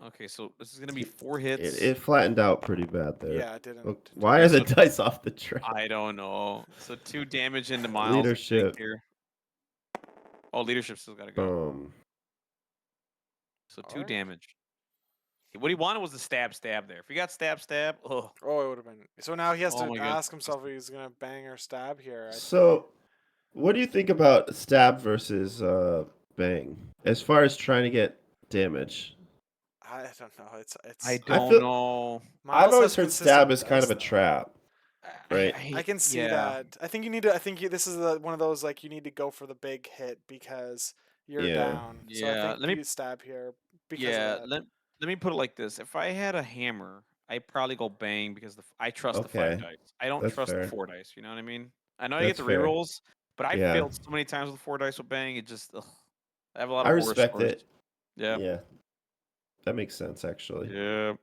Okay, so this is gonna be 4 hits. It flattened out pretty bad there. Yeah, it didn't. Look, why are the So- dice off the track? I don't know. So 2 damage into Miles. I think, Leadership. here. Oh, leadership still gotta go. Boom. So 2 Alright. damage. What he wanted was the stab there. If he got stab, oh. Oh, it would have been. So now he has Oh to my God. ask himself if he's gonna bang or stab here. So, what do you think about stab versus bang as far as trying to get damage? I don't know. It's. I I don't feel- know. I've Miles always has heard consistent stab as kind dice, of a though. trap. Right. I can see yeah. that. I think you need to. I think this is one of those like you need to go for the big hit because you're Yeah. down. So I Yeah, think let me- you stab here because Yeah, of that. let me put it like this. If I had a hammer, I'd probably go bang because I trust the 5 Okay, dice. I don't that's trust fair. the 4 dice. You know what I mean? I know I get That's the fair. rerolls, but I Yeah. failed so many times with 4 dice with bang. It just I have a lot I of horror respect stories. it. Yeah. Yeah. That makes sense, actually. Yeah.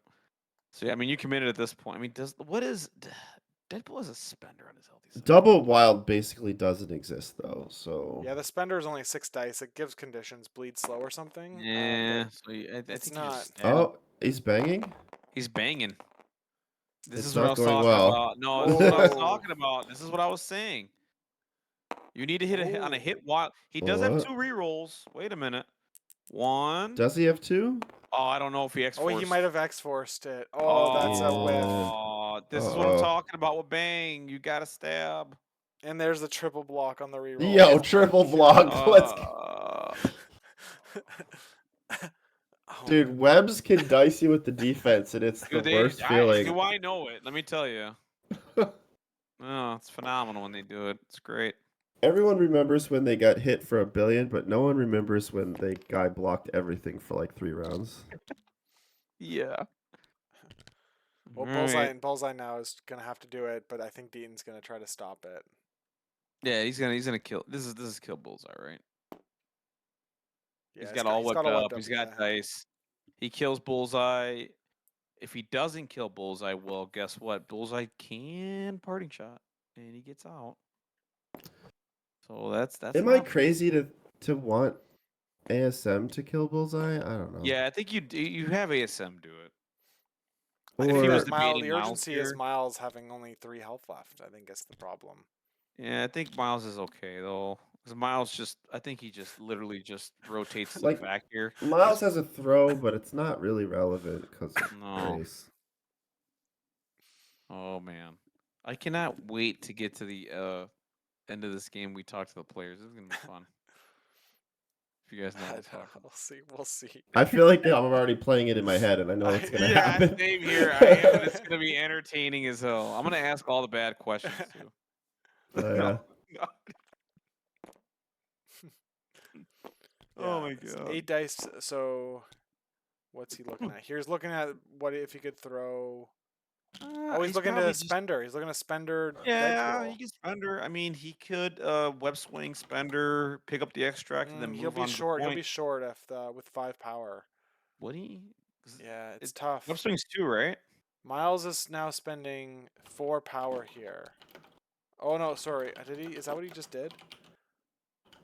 So yeah, I mean, you committed at this point. I mean, Deadpool has a spender on his healthy side? Double wild basically doesn't exist though, so Yeah, the spender is only 6 dice. It gives conditions, bleed slow or something. Yeah. but So I it's think you not. just stab. Oh, he's banging? He's banging. This It's is what I not was going talking well. about. No, this is what I was Oh. talking about. This is what I was saying. You need to hit a hit on a hit while he does have What? 2 rerolls. Wait a minute. 1. Does he have 2? Oh, I don't know if he X Oh, forced. he might have X-forced it. Oh, that's a whiff. Oh, this is what I'm Uh-oh. talking about with bang. You gotta stab. And there's the triple block on the reroll. Yo, triple block. Let's Oh, Dude, Webs can dice you with the defense, and it's the Dude, worst feeling. do I know it? Let me tell you. Oh, it's phenomenal when they do it. It's great. Everyone remembers when they got hit for 1 billion, but no one remembers when the guy blocked everything for like 3 rounds. Yeah. Well, Alright. Bullseye now is gonna have to do it, but I think Deaton's gonna try to stop it. Yeah, he's gonna kill. This is kill Bullseye, right? Yeah, He's got all whipped up. whipped He's got yeah. dice. He kills Bullseye. If he doesn't kill Bullseye, well, guess what? Bullseye can parting shot, and he gets out. So that's. Am an I option. crazy to want ASM to kill Bullseye? I don't know. Yeah, I think you have ASM do it. Or, If he was The debating Miles urgency is here- Miles having only 3 health left. I think that's the problem. Yeah, I think Miles is okay though, because Miles I think he just literally just rotates to Like, the back here. Miles has a throw, but it's not really relevant because of No. race. Oh man, I cannot wait to get to the end of this game. We talk to the players. This is gonna be fun. If you guys know what I'm talking about. We'll see. I feel like I'm already playing it in my head, and I know what's gonna Yeah, happen. same here. I am, and it's gonna be entertaining as hell. I'm gonna ask all the bad questions too. Yeah. Oh my it's god. 8 dice. So what's he looking at? Here's looking at what if he could throw. Oh, he's looking probably to just spender. He's looking to spender yeah. He Deadpool. can spender. I mean, he could web swing spender, pick up the extract, and then He'll move be on to the short. He'll point. be short if with 5 power. Would he? 'Cause Yeah, it's it tough. web swing's 2, right? Miles is now spending 4 power here. Oh no, sorry. Did he? Is that what he just did?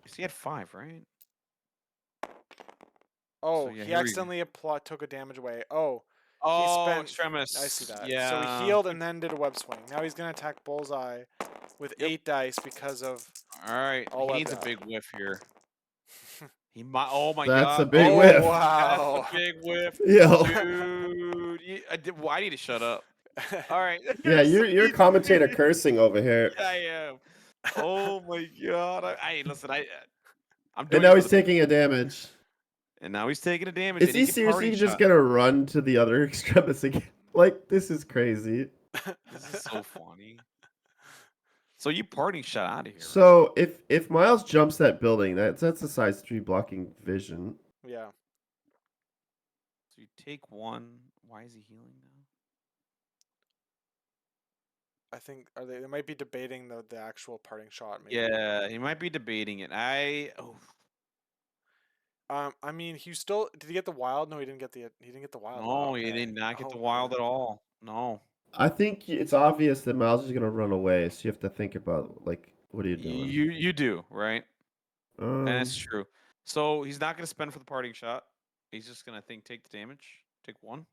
'Cause he had 5, right? Oh, yeah, he here we go. accidentally took a damage away. Oh, he Oh, spent. extremis. I see that. So Yeah. he healed and then did a web swing. Now he's gonna attack Bullseye with Yep. 8 dice because of. All right. All He webbed needs a up. big whiff here. He might. Oh my That's god. a big Oh whiff. wow! That's a big whiff, Yo. dude. Well, I need to shut up. All right. Yeah, you're commentator cursing over here. Yeah, I am. Oh my god. Listen. I'm And doing now it for he's the taking a damage. and now he's taking a damage. Is and he can seriously party just shot. gonna run to the other extremis again? Like, this is crazy. This is so funny. So you parting shot out of here. Right? So if Miles jumps that building, that's a size 3 blocking vision. Yeah. So you take 1. Why is he healing now? I think they might be debating the actual parting shot. Maybe. Yeah, he might be debating it. I mean, he still did he get the wild? No, he didn't get the wild. No, Wow, he okay. did not get the Oh, wild man. at all. No. I think it's obvious that Miles is gonna run away, so you have to think about, like, what are you doing? You do, right? And that's Um, true. So he's not gonna spend for the parting shot. He's just gonna take the damage. Take 1.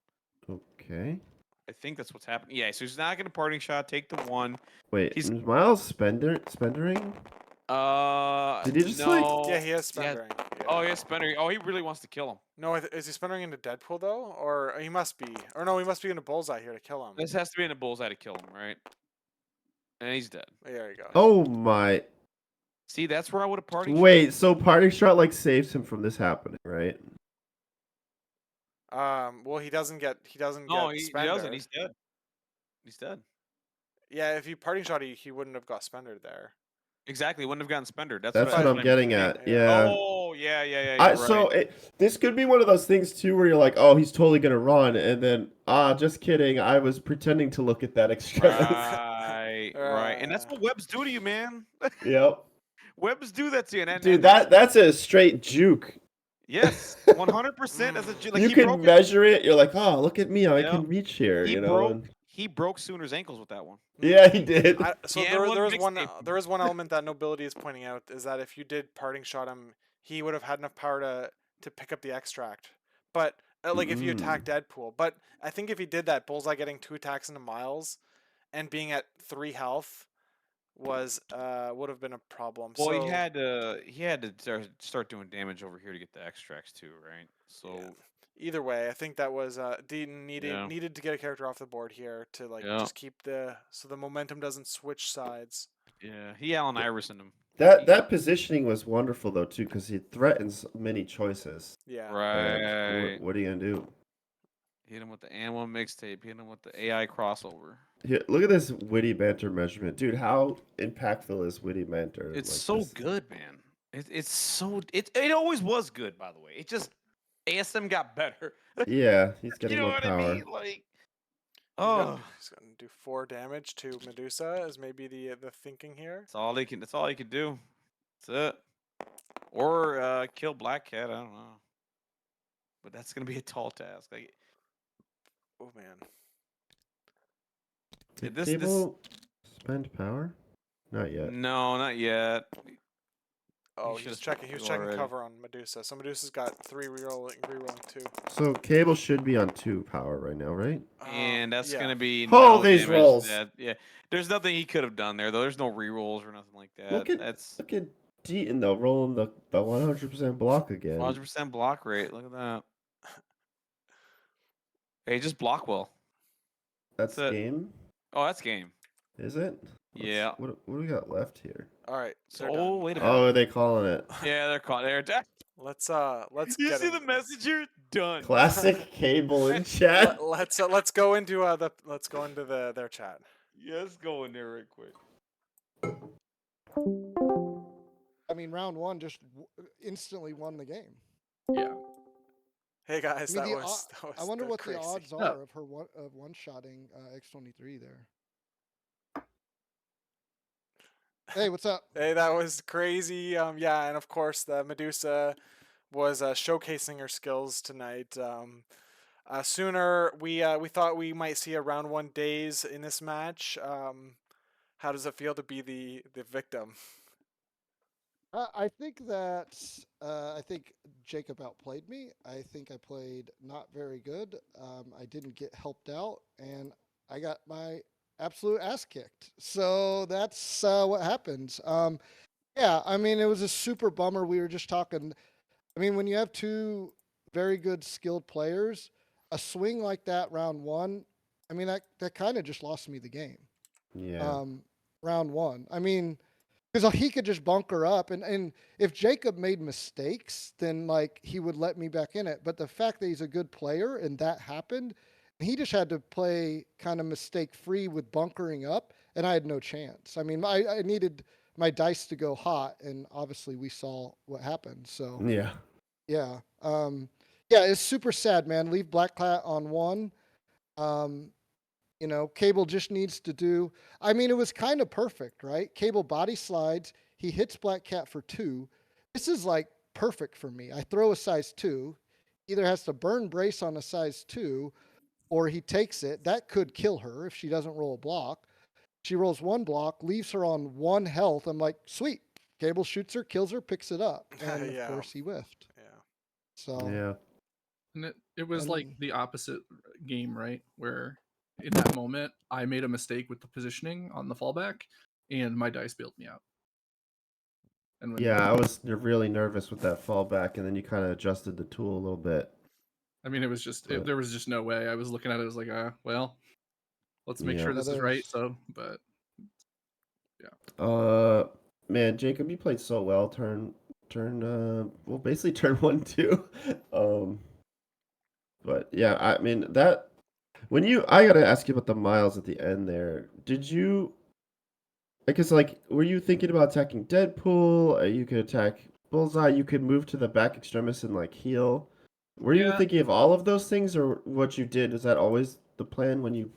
okay. I think that's what's happening. Yeah, so he's not gonna parting shot, take the 1. Wait, He's- is Miles spendering? Did he just, like- no. Yeah, he has Yeah. spending. Yeah. Oh, he has spending. Oh, he really wants to kill him. No, is he spending into Deadpool though, or he must be? Or no, he must be into Bullseye here to kill him. This has to be in a bullseye to kill him, right? And he's dead. There you go. Oh my. See, that's where I would have parting Wait, so parting shot like saves him from this happening, right? Well, he doesn't get. No, he Spender. doesn't. He's dead. He's dead. Yeah, if he parting shot, he wouldn't have got Spender there. Exactly. Wouldn't have gotten spender. That's That's what I I'm getting mean. at. Yeah. Yeah. Oh, yeah. You're right. So this could be one of those things too, where you're like, "Oh, he's totally gonna run," and then, just kidding. I was pretending to look at that extremis. Right. And that's what webs do to you, man. Yep. Webs do that to you. Dude, that's a straight juke. Yes, 100% as a like You he can broke it. measure it. You're like, "Oh, look at me! I Yeah. can reach here." He You know. broke he broke Sooner's ankles with that one. Yeah, he did. So He had one there is one mixtape. there is one element that Nobility is pointing out is that if you did parting shot him, he would have had enough power to pick up the extract. But like if you attack Deadpool, but I think if he did that, Bullseye getting 2 attacks into Miles, and being at 3 health, was would have been a problem. Well, so, he had to start doing damage over here to get the extracts too, right? So yeah. Either way, I think that was Deaton needed to get a character off the board here to just keep the momentum doesn't switch sides. yeah, he Allen Iverson him. That positioning was wonderful though too, because he threatens many choices. Yeah. Right. And what are you gonna do? Hit him with the Animal mixtape. Hit him with the AI crossover. Here, look at this witty banter measurement, dude. How impactful is witty banter? It's like so this? good, man. It always was good, by the way. It just ASM got better. Yeah, he's getting You know more what power. I mean? Like, oh, He's gonna do 4 damage to Medusa is maybe the thinking here. that's all he can. That's all he could do. That's it. Or kill Black Cat. I don't know. But that's gonna be a tall task. Like, Oh man. Did this- Cable spend power? Not yet. no, not yet. Oh, should've he was spent checking already. cover on Medusa. So Medusa's got 3 rerolling too. So Cable should be on 2 power right now, right? And that's yeah. gonna be Oh, no these damage. rolls. Yeah, there's nothing he could have done there though. There's no rerolls or nothing like that. Look at That's Deaton though, rolling the 100% block again. 100% block rate. Look at that. Hey, just block well. That's That's it. game, Oh, that's game. is it? Yeah. What do we got left here? All right. So, they're done. wait a minute. Oh, are they calling it? Yeah, they're caught. They're Let's You get see into the this. messenger? Done. Classic Cable in chat. Let's go into their chat. Yeah, let's go in there right quick. I mean, round one just instantly won the game. Yeah. Hey guys, I mean, that was I wonder what crazy. the odds Yeah. are of her one-shotting X23 there. Hey, what's up? Hey, that was crazy. Yeah, and of course the Medusa was showcasing her skills tonight. Sooner we thought we might see a round one days in this match. How does it feel to be the victim? I think that I think Jacob outplayed me. I think I played not very good. I didn't get helped out, and I got my absolute ass kicked. So that's what happens. Yeah, I mean, it was a super bummer. We were just talking. I mean, when you have two very good skilled players, a swing like that round one, I mean, that kind of just lost me the game. Yeah. Round one. I mean, because he could just bunker up, and if Jacob made mistakes, then like he would let me back in it. But the fact that he's a good player and that happened, he just had to play kind of mistake free with bunkering up, and I had no chance. I mean, I needed my dice to go hot, and obviously we saw what happened. So Yeah. yeah, yeah, it's super sad, man. Leave Black Cat on one. Um, you know, Cable just needs to do. I mean, it was kind of perfect, right? Cable body slides. He hits Black Cat for 2. This is like perfect for me. I throw a size 2. Either has to burn brace on a size 2, or he takes it. That could kill her if she doesn't roll a block. She rolls 1 block, leaves her on 1 health. I'm like, sweet. Cable shoots her, kills her, picks it up, and of Yeah, course he whiffed. yeah. So Yeah. And it was like And- the opposite game, right? Where in that moment I made a mistake with the positioning on the fallback, and my dice bailed me out. And when Yeah, I was really nervous with that fallback, and then you kind of adjusted the tool a little bit. I mean, it was just But- there was just no way. I was looking at it as like, well, let's make Yeah. sure Yeah, this is right. there's- So, but Man, Jacob, you played so well. Well, basically turn 1 2. But yeah, I mean that I gotta ask you about the miles at the end there. Did you? Because like, were you thinking about attacking Deadpool? You could attack Bullseye. You could move to the back extremis and like heal. Were you Yeah. thinking of all of those things, or what you did? Is that always the plan when you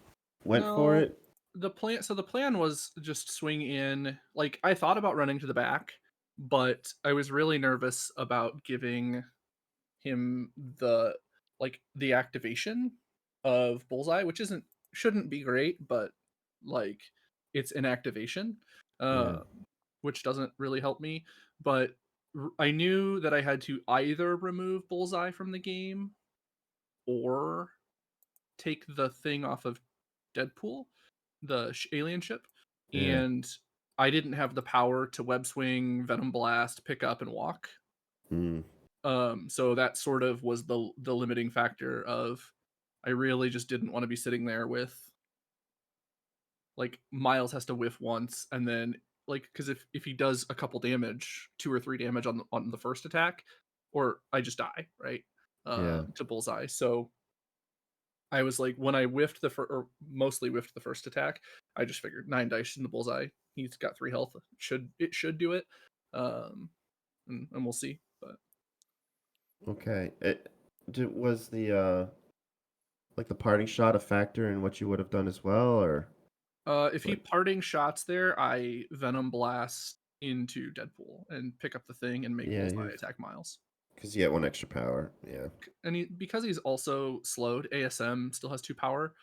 went for No. it? The plan was just swing in. Like I thought about running to the back, but I was really nervous about giving him the activation of Bullseye, which shouldn't be great, but like it's an activation, Yeah. which doesn't really help me. But I knew that I had to either remove Bullseye from the game or take the thing off of Deadpool, the alien ship, Yeah. and I didn't have the power to web swing, venom blast, pick up, and walk. Mm. So that sort of was the limiting factor of I really just didn't want to be sitting there with like Miles has to whiff once and then like because if he does a couple damage, 2 or 3 damage on the first attack, or I just die, right? Yeah. To Bullseye. So I was like, when I whiffed or mostly whiffed the first attack, I just figured 9 dice in the Bullseye. He's got 3 health. It should do it. And we'll see. But Okay. Was the like the parting shot a factor in what you would have done as well, or? if he Like- parting shots there, I Venom Blast into Deadpool and pick up the thing and make Yeah, Bullseye attack Miles. Because you get 1 extra power. Yeah. And because he's also slowed, ASM still has 2 power,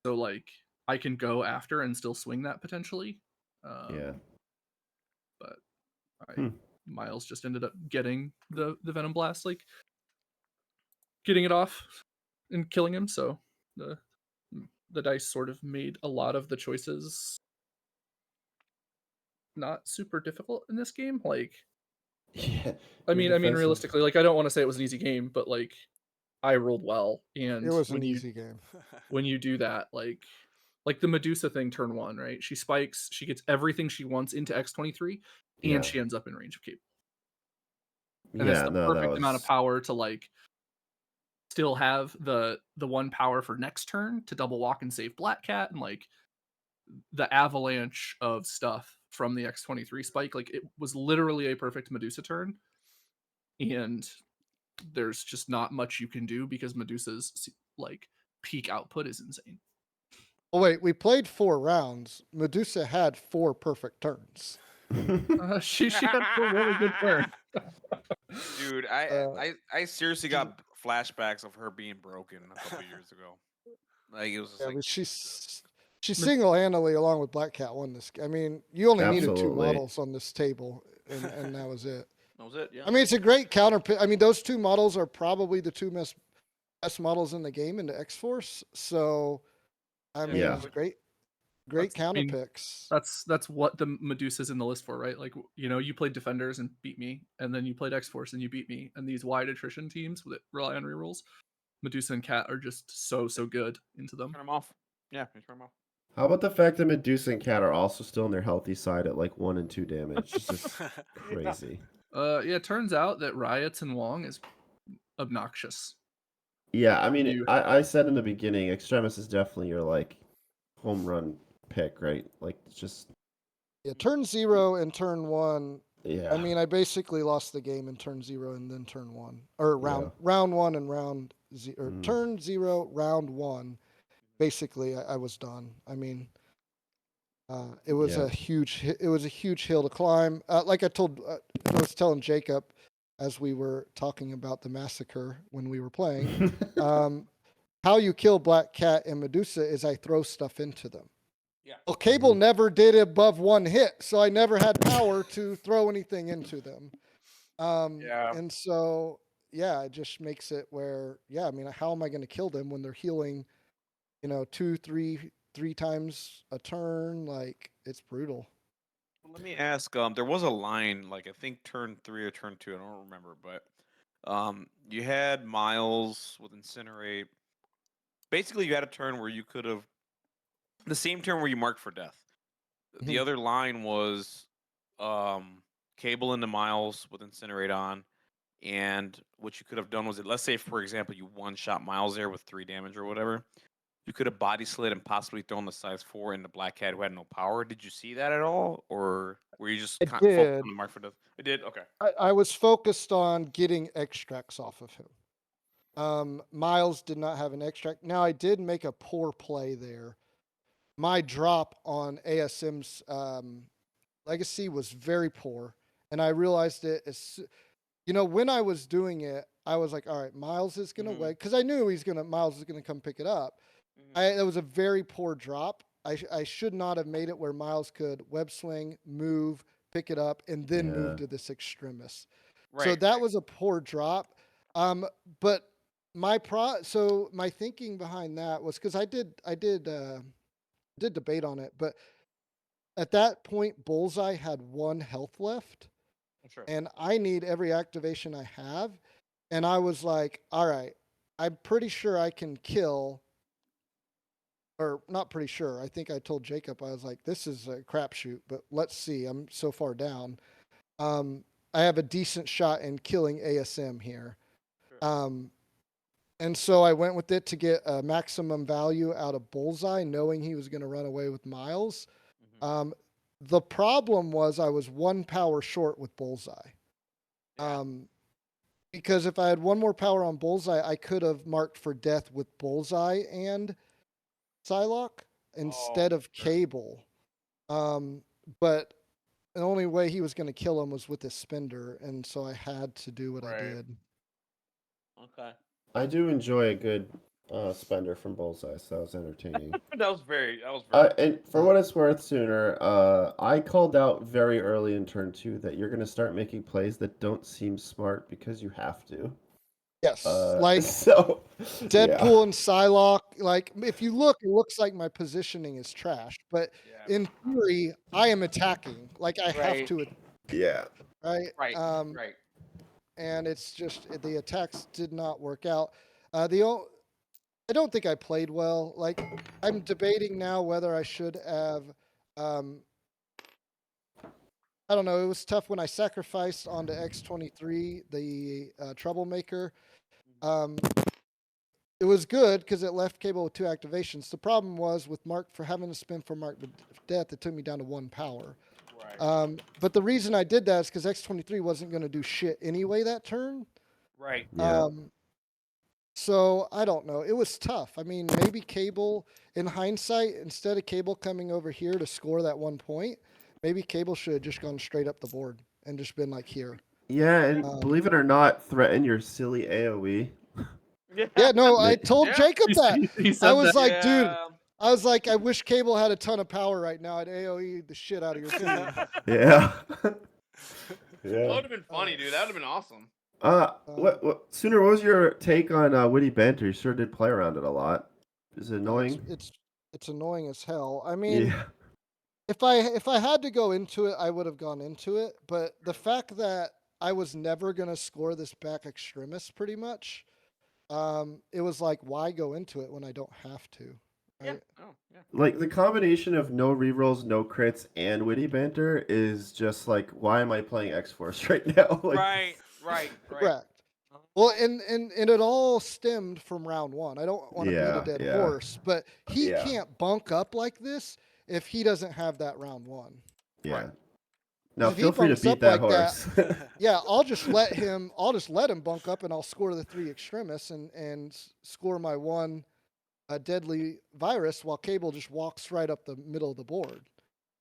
so like I can go after and still swing that potentially. Yeah. But Hmm. Miles just ended up getting the Venom Blast, like getting it off and killing him. So the dice sort of made a lot of the choices not super difficult in this game. Like, Yeah. I Your mean, defensive- realistically, like I don't want to say it was an easy game, but like I rolled well, and it was when an you easy game. when you do that, like the Medusa thing, turn 1, right? She spikes, she gets everything she wants into X23, and Yeah. she ends up in range of Cable. And Yeah, that's the no, that perfect amount of was power to like still have the 1 power for next turn to double walk and save Black Cat, and like the avalanche of stuff from the X23 spike. Like it was literally a perfect Medusa turn, and there's just not much you can do because Medusa's like peak output is insane. Oh wait, we played 4 rounds. Medusa had 4 perfect turns. She had a really good turn. Dude, I seriously got flashbacks of her being broken a couple years ago. Like it was just Yeah, like but she single-handedly, along with Black Cat, won this. I mean, you only needed 2 Absolutely. models on this table, and that was it. that was it. Yeah. I mean, it's a great counter pick. I mean, those 2 models are probably the 2 best models in the game into X-Force. So, I mean, Yeah. it's great That's- counter I mean, picks. That's what the Medusa's in the list for, right? Like, you know, you played Defenders and beat me, and then you played X-Force and you beat me. And these wide attrition teams that rely on rerolls, Medusa and Cat are just so good into them. Turn them off. Yeah, turn them off. How about the fact that Medusa and Cat are also still on their healthy side at like 1 and 2 damage? It's just crazy. Yeah, it turns out that Riots and Wong is obnoxious. Yeah, I mean, You- I said in the beginning, Extremis is definitely your like home run pick, right? Like it's just Yeah, turn 0 and turn 1. yeah. I mean, I basically lost the game in turn 0 and then turn 1, or Yeah. round 1 and round 0, or Mm. turn 0, round 1. Basically, I was done. I mean, it was Yeah. a huge hill to climb. Like I was telling Jacob as we were talking about the massacre when we were playing. How you kill Black Cat and Medusa is I throw stuff into them. Yeah. Well, Cable never did above 1 hit, so I never had power to throw anything into them. Yeah. And so, yeah, it just makes it where, yeah, I mean, how am I going to kill them when they're healing, 2, 3 times a turn? Like, it's brutal. Let me ask. There was a line like I think turn 3 or turn 2. I don't remember, but you had Miles with Incinerate. Basically, you had a turn where you could have the same turn where you marked for death. The Mhm. other line was Cable into Miles with Incinerate on, and what you could have done was let's say for example you one shot Miles there with 3 damage or whatever. You could have body slid and possibly thrown the size 4 into Black Cat who had no power. Did you see that at all, or were you just I focused did. on the mark for death? I did. Okay. I was focused on getting extracts off of him. Miles did not have an extract. Now, I did make a poor play there. My drop on ASM's legacy was very poor, and I realized it as when I was doing it, I was like, all right, Miles is gonna wait, because I knew Miles is gonna come pick it up. It was a very poor drop. I should not have made it where Miles could web swing, move, pick it up, and then Yeah. move to this extremis. Right. So that was a poor drop. But my thinking behind that was because I did debate on it, but at that point, Bullseye had 1 health left, Sure. and I need every activation I have. And I was like, all right, I'm pretty sure I can kill, or not pretty sure. I think I told Jacob, I was like, this is a crapshoot, but let's see. I'm so far down. I have a decent shot in killing ASM here. Sure. And so I went with it to get a maximum value out of Bullseye, knowing he was going to run away with Miles. The problem was I was 1 power short with Bullseye. Yeah. Because if I had 1 more power on Bullseye, I could have marked for death with Bullseye and Psylocke instead of sure. Cable. But the only way he was going to kill him was with his spender, and so I had to do what I Right. did. Okay. I do enjoy a good spender from Bullseye, so that was entertaining. That was very. And for what it's worth, Sooner, I called out very early in turn 2 that you're going to start making plays that don't seem smart because you have to. Yes, like so Deadpool and Psylocke. Like, if you look, it looks like my positioning is trash, but Yeah. in theory, I am attacking. Like, I have Right. to, Yeah. right? Right. Right. And it's just the attacks did not work out. I don't think I played well. Like, I'm debating now whether I should have. I don't know. It was tough when I sacrificed onto X23, the troublemaker. It was good because it left Cable with 2 activations. The problem was with Mark for having to spin for Mark to death, it took me down to 1 power. Right. But the reason I did that is because X23 wasn't going to do shit anyway that turn. Right. Yeah. So I don't know. It was tough. I mean, maybe Cable, in hindsight, instead of Cable coming over here to score that 1 point, maybe Cable should have just gone straight up the board and just been like here. Yeah, and believe it or not, threaten your silly AoE. Yeah, no, I Yeah. told Yeah. Jacob that. He said I was that. like, dude, Yeah. I was like, I wish Cable had a ton of power right now. I'd AoE the shit out of your team. Yeah. That Yeah. would have been funny, dude. That would have been awesome. What Sooner, what was your take on witty banter? You sure did play around it a lot. Is it annoying? It's annoying as hell. I mean, Yeah. if I had to go into it, I would have gone into it. But the fact that I was never gonna score this back extremis, pretty much, it was like, why go into it when I don't have to? Yeah. Right? Oh, yeah. Like the combination of no rerolls, no crits, and witty banter is just like, why am I playing X-Force right now? Like, Right. Correct. Well, and it all stemmed from round one. I don't want to beat a dead Yeah. horse, but he Yeah. can't bunk up like this if he doesn't have that round one. Yeah. Right. Now If he feel free to bunks beat up that like that- horse. Yeah, I'll just let him bunk up, and I'll score the 3 extremis and score my one deadly virus while Cable just walks right up the middle of the board.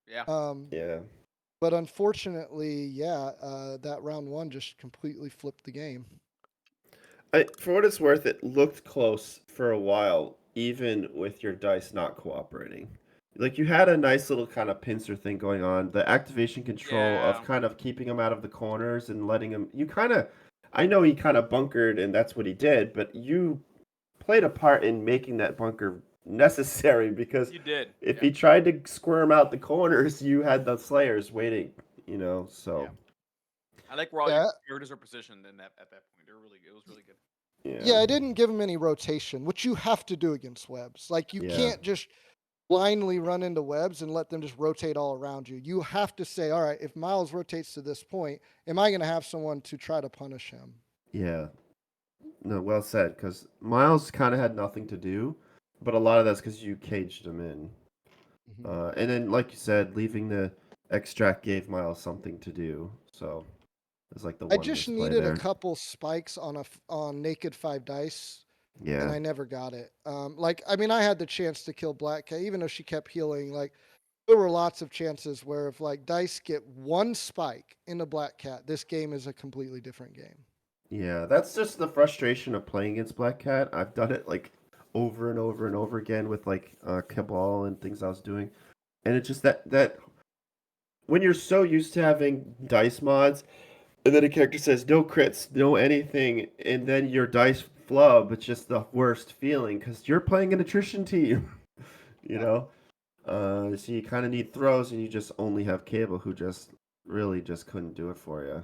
Yeah. Yeah. But unfortunately, that round one just completely flipped the game. For what it's worth, it looked close for a while, even with your dice not cooperating. Like you had a nice little kind of pincer thing going on. The activation control of Yeah. kind of keeping him out of the corners and letting him. I know he kind of bunkered and that's what he did, but you played a part in making that bunker necessary because You did. if he tried to squirm out the corners, you had the Slayers waiting. So. Yeah. I like where all Yeah. your characters are positioned at that point. It was really good. Yeah, I didn't give him any rotation, which you have to do against webs. Like you Yeah. can't just blindly run into webs and let them just rotate all around you. You have to say, all right, if Miles rotates to this point, am I going to have someone to try to punish him? Yeah. No, well said. Because Miles kind of had nothing to do, but a lot of that's because you caged him in. And then, like you said, leaving the extract gave Miles something to do. So it's like the I one just misplay needed there. a couple spikes on naked 5 dice, Yeah. and I never got it. I had the chance to kill Black Cat, even though she kept healing. Like, there were lots of chances where if like dice get one spike into Black Cat, this game is a completely different game. Yeah, that's just the frustration of playing against Black Cat. I've done it like over and over and over again with like Cabal and things I was doing, and it's just that when you're so used to having dice mods, and then a character says no crits, no anything, and then your dice flub, it's just the worst feeling because you're playing an attrition team, you know. So you kind of need throws, and you just only have Cable, who just really just couldn't do it for you.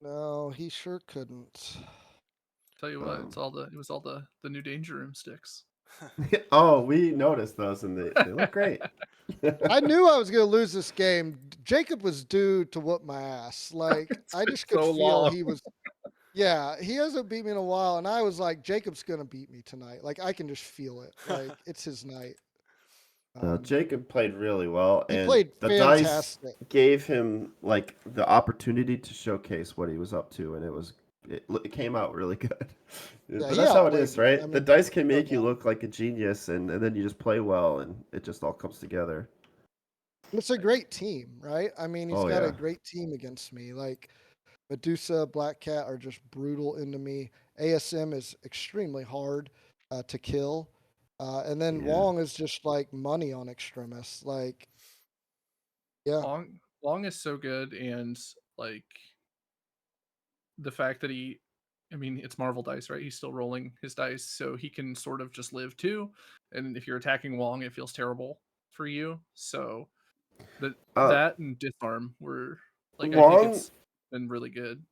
No, he sure couldn't. Tell you what, it was all the new danger room sticks. Oh, we noticed those, and they look great. I knew I was going to lose this game. Jacob was due to whoop my ass. Like, I been just could so feel long. he was. Yeah, he hasn't beat me in a while, and I was like, Jacob's going to beat me tonight. Like, I can just feel it. Like, it's his night. Jacob played really well, He and played the fantastic. dice gave him like the opportunity to showcase what he was up to, and it came out really good. Yeah, But he that's how it outplayed is, me. right? I The mean, dice can no make you doubt. look like a genius, and then you just play well, and it just all comes together. It's a great team, right? I mean, he's Oh, got yeah. a great team against me. Like, Medusa, Black Cat are just brutal into me. ASM is extremely hard to kill. And then Yeah. Wong is just like money on Extremis. Like, yeah. Long is so good, and like the fact that it's Marvel dice, right? He's still rolling his dice, so he can sort of just live too. And if you're attacking Wong, it feels terrible for you. So that and disarm were like, I think Wong, it's been really good.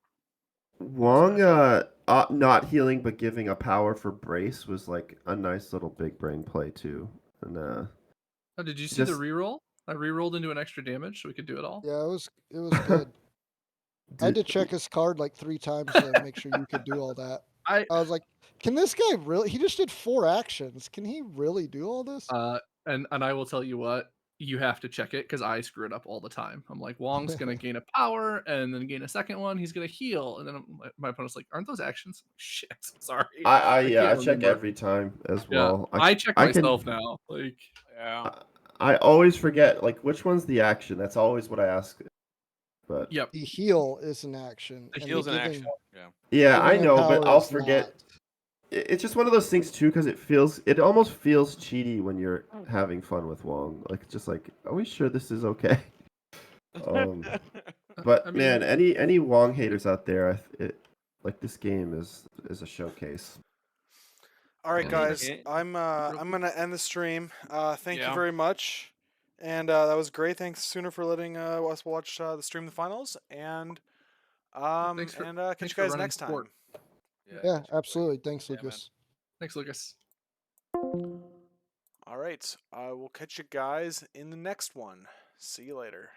Wong, not healing but giving a power for brace was like a nice little big brain play too. And Oh, did you see the just reroll? I rerolled into an extra damage so we could do it all. Yeah, it was good. I had to check his card like 3 times to make sure you could do all that. I was like, can this guy really? He just did 4 actions. Can he really do all this? And I will tell you what, you have to check it because I screw it up all the time. I'm like, Wong's gonna gain a power and then gain a second one. He's gonna heal, and then my opponent's like, "Aren't those actions?" Shit, sorry. I can't check remember. every time as Yeah, well. I check I can- myself now. Like, Yeah. I always forget like which one's the action. That's always what I ask. But yep. The heal is an action. The and heal's an giving- action. Yeah. yeah, I giving a know, but power I'll is forget. not. It's just one of those things too, because it almost feels cheaty when you're having fun with Wong. Like it's just like, are we sure this is okay? But I mean, man, any Wong haters out there, like this game is a showcase. All right, Yeah. guys, Okay. I'm gonna end the stream. Thank you Yeah. very much, and that was great. Thanks, Sooner, for letting us watch the stream the finals, and Thanks for- catch thanks you for guys running next Spork. time. Yeah, absolutely. Thanks, Yeah, man. Lucas. Thanks, Lucas. All right, I will catch you guys in the next one. See you later.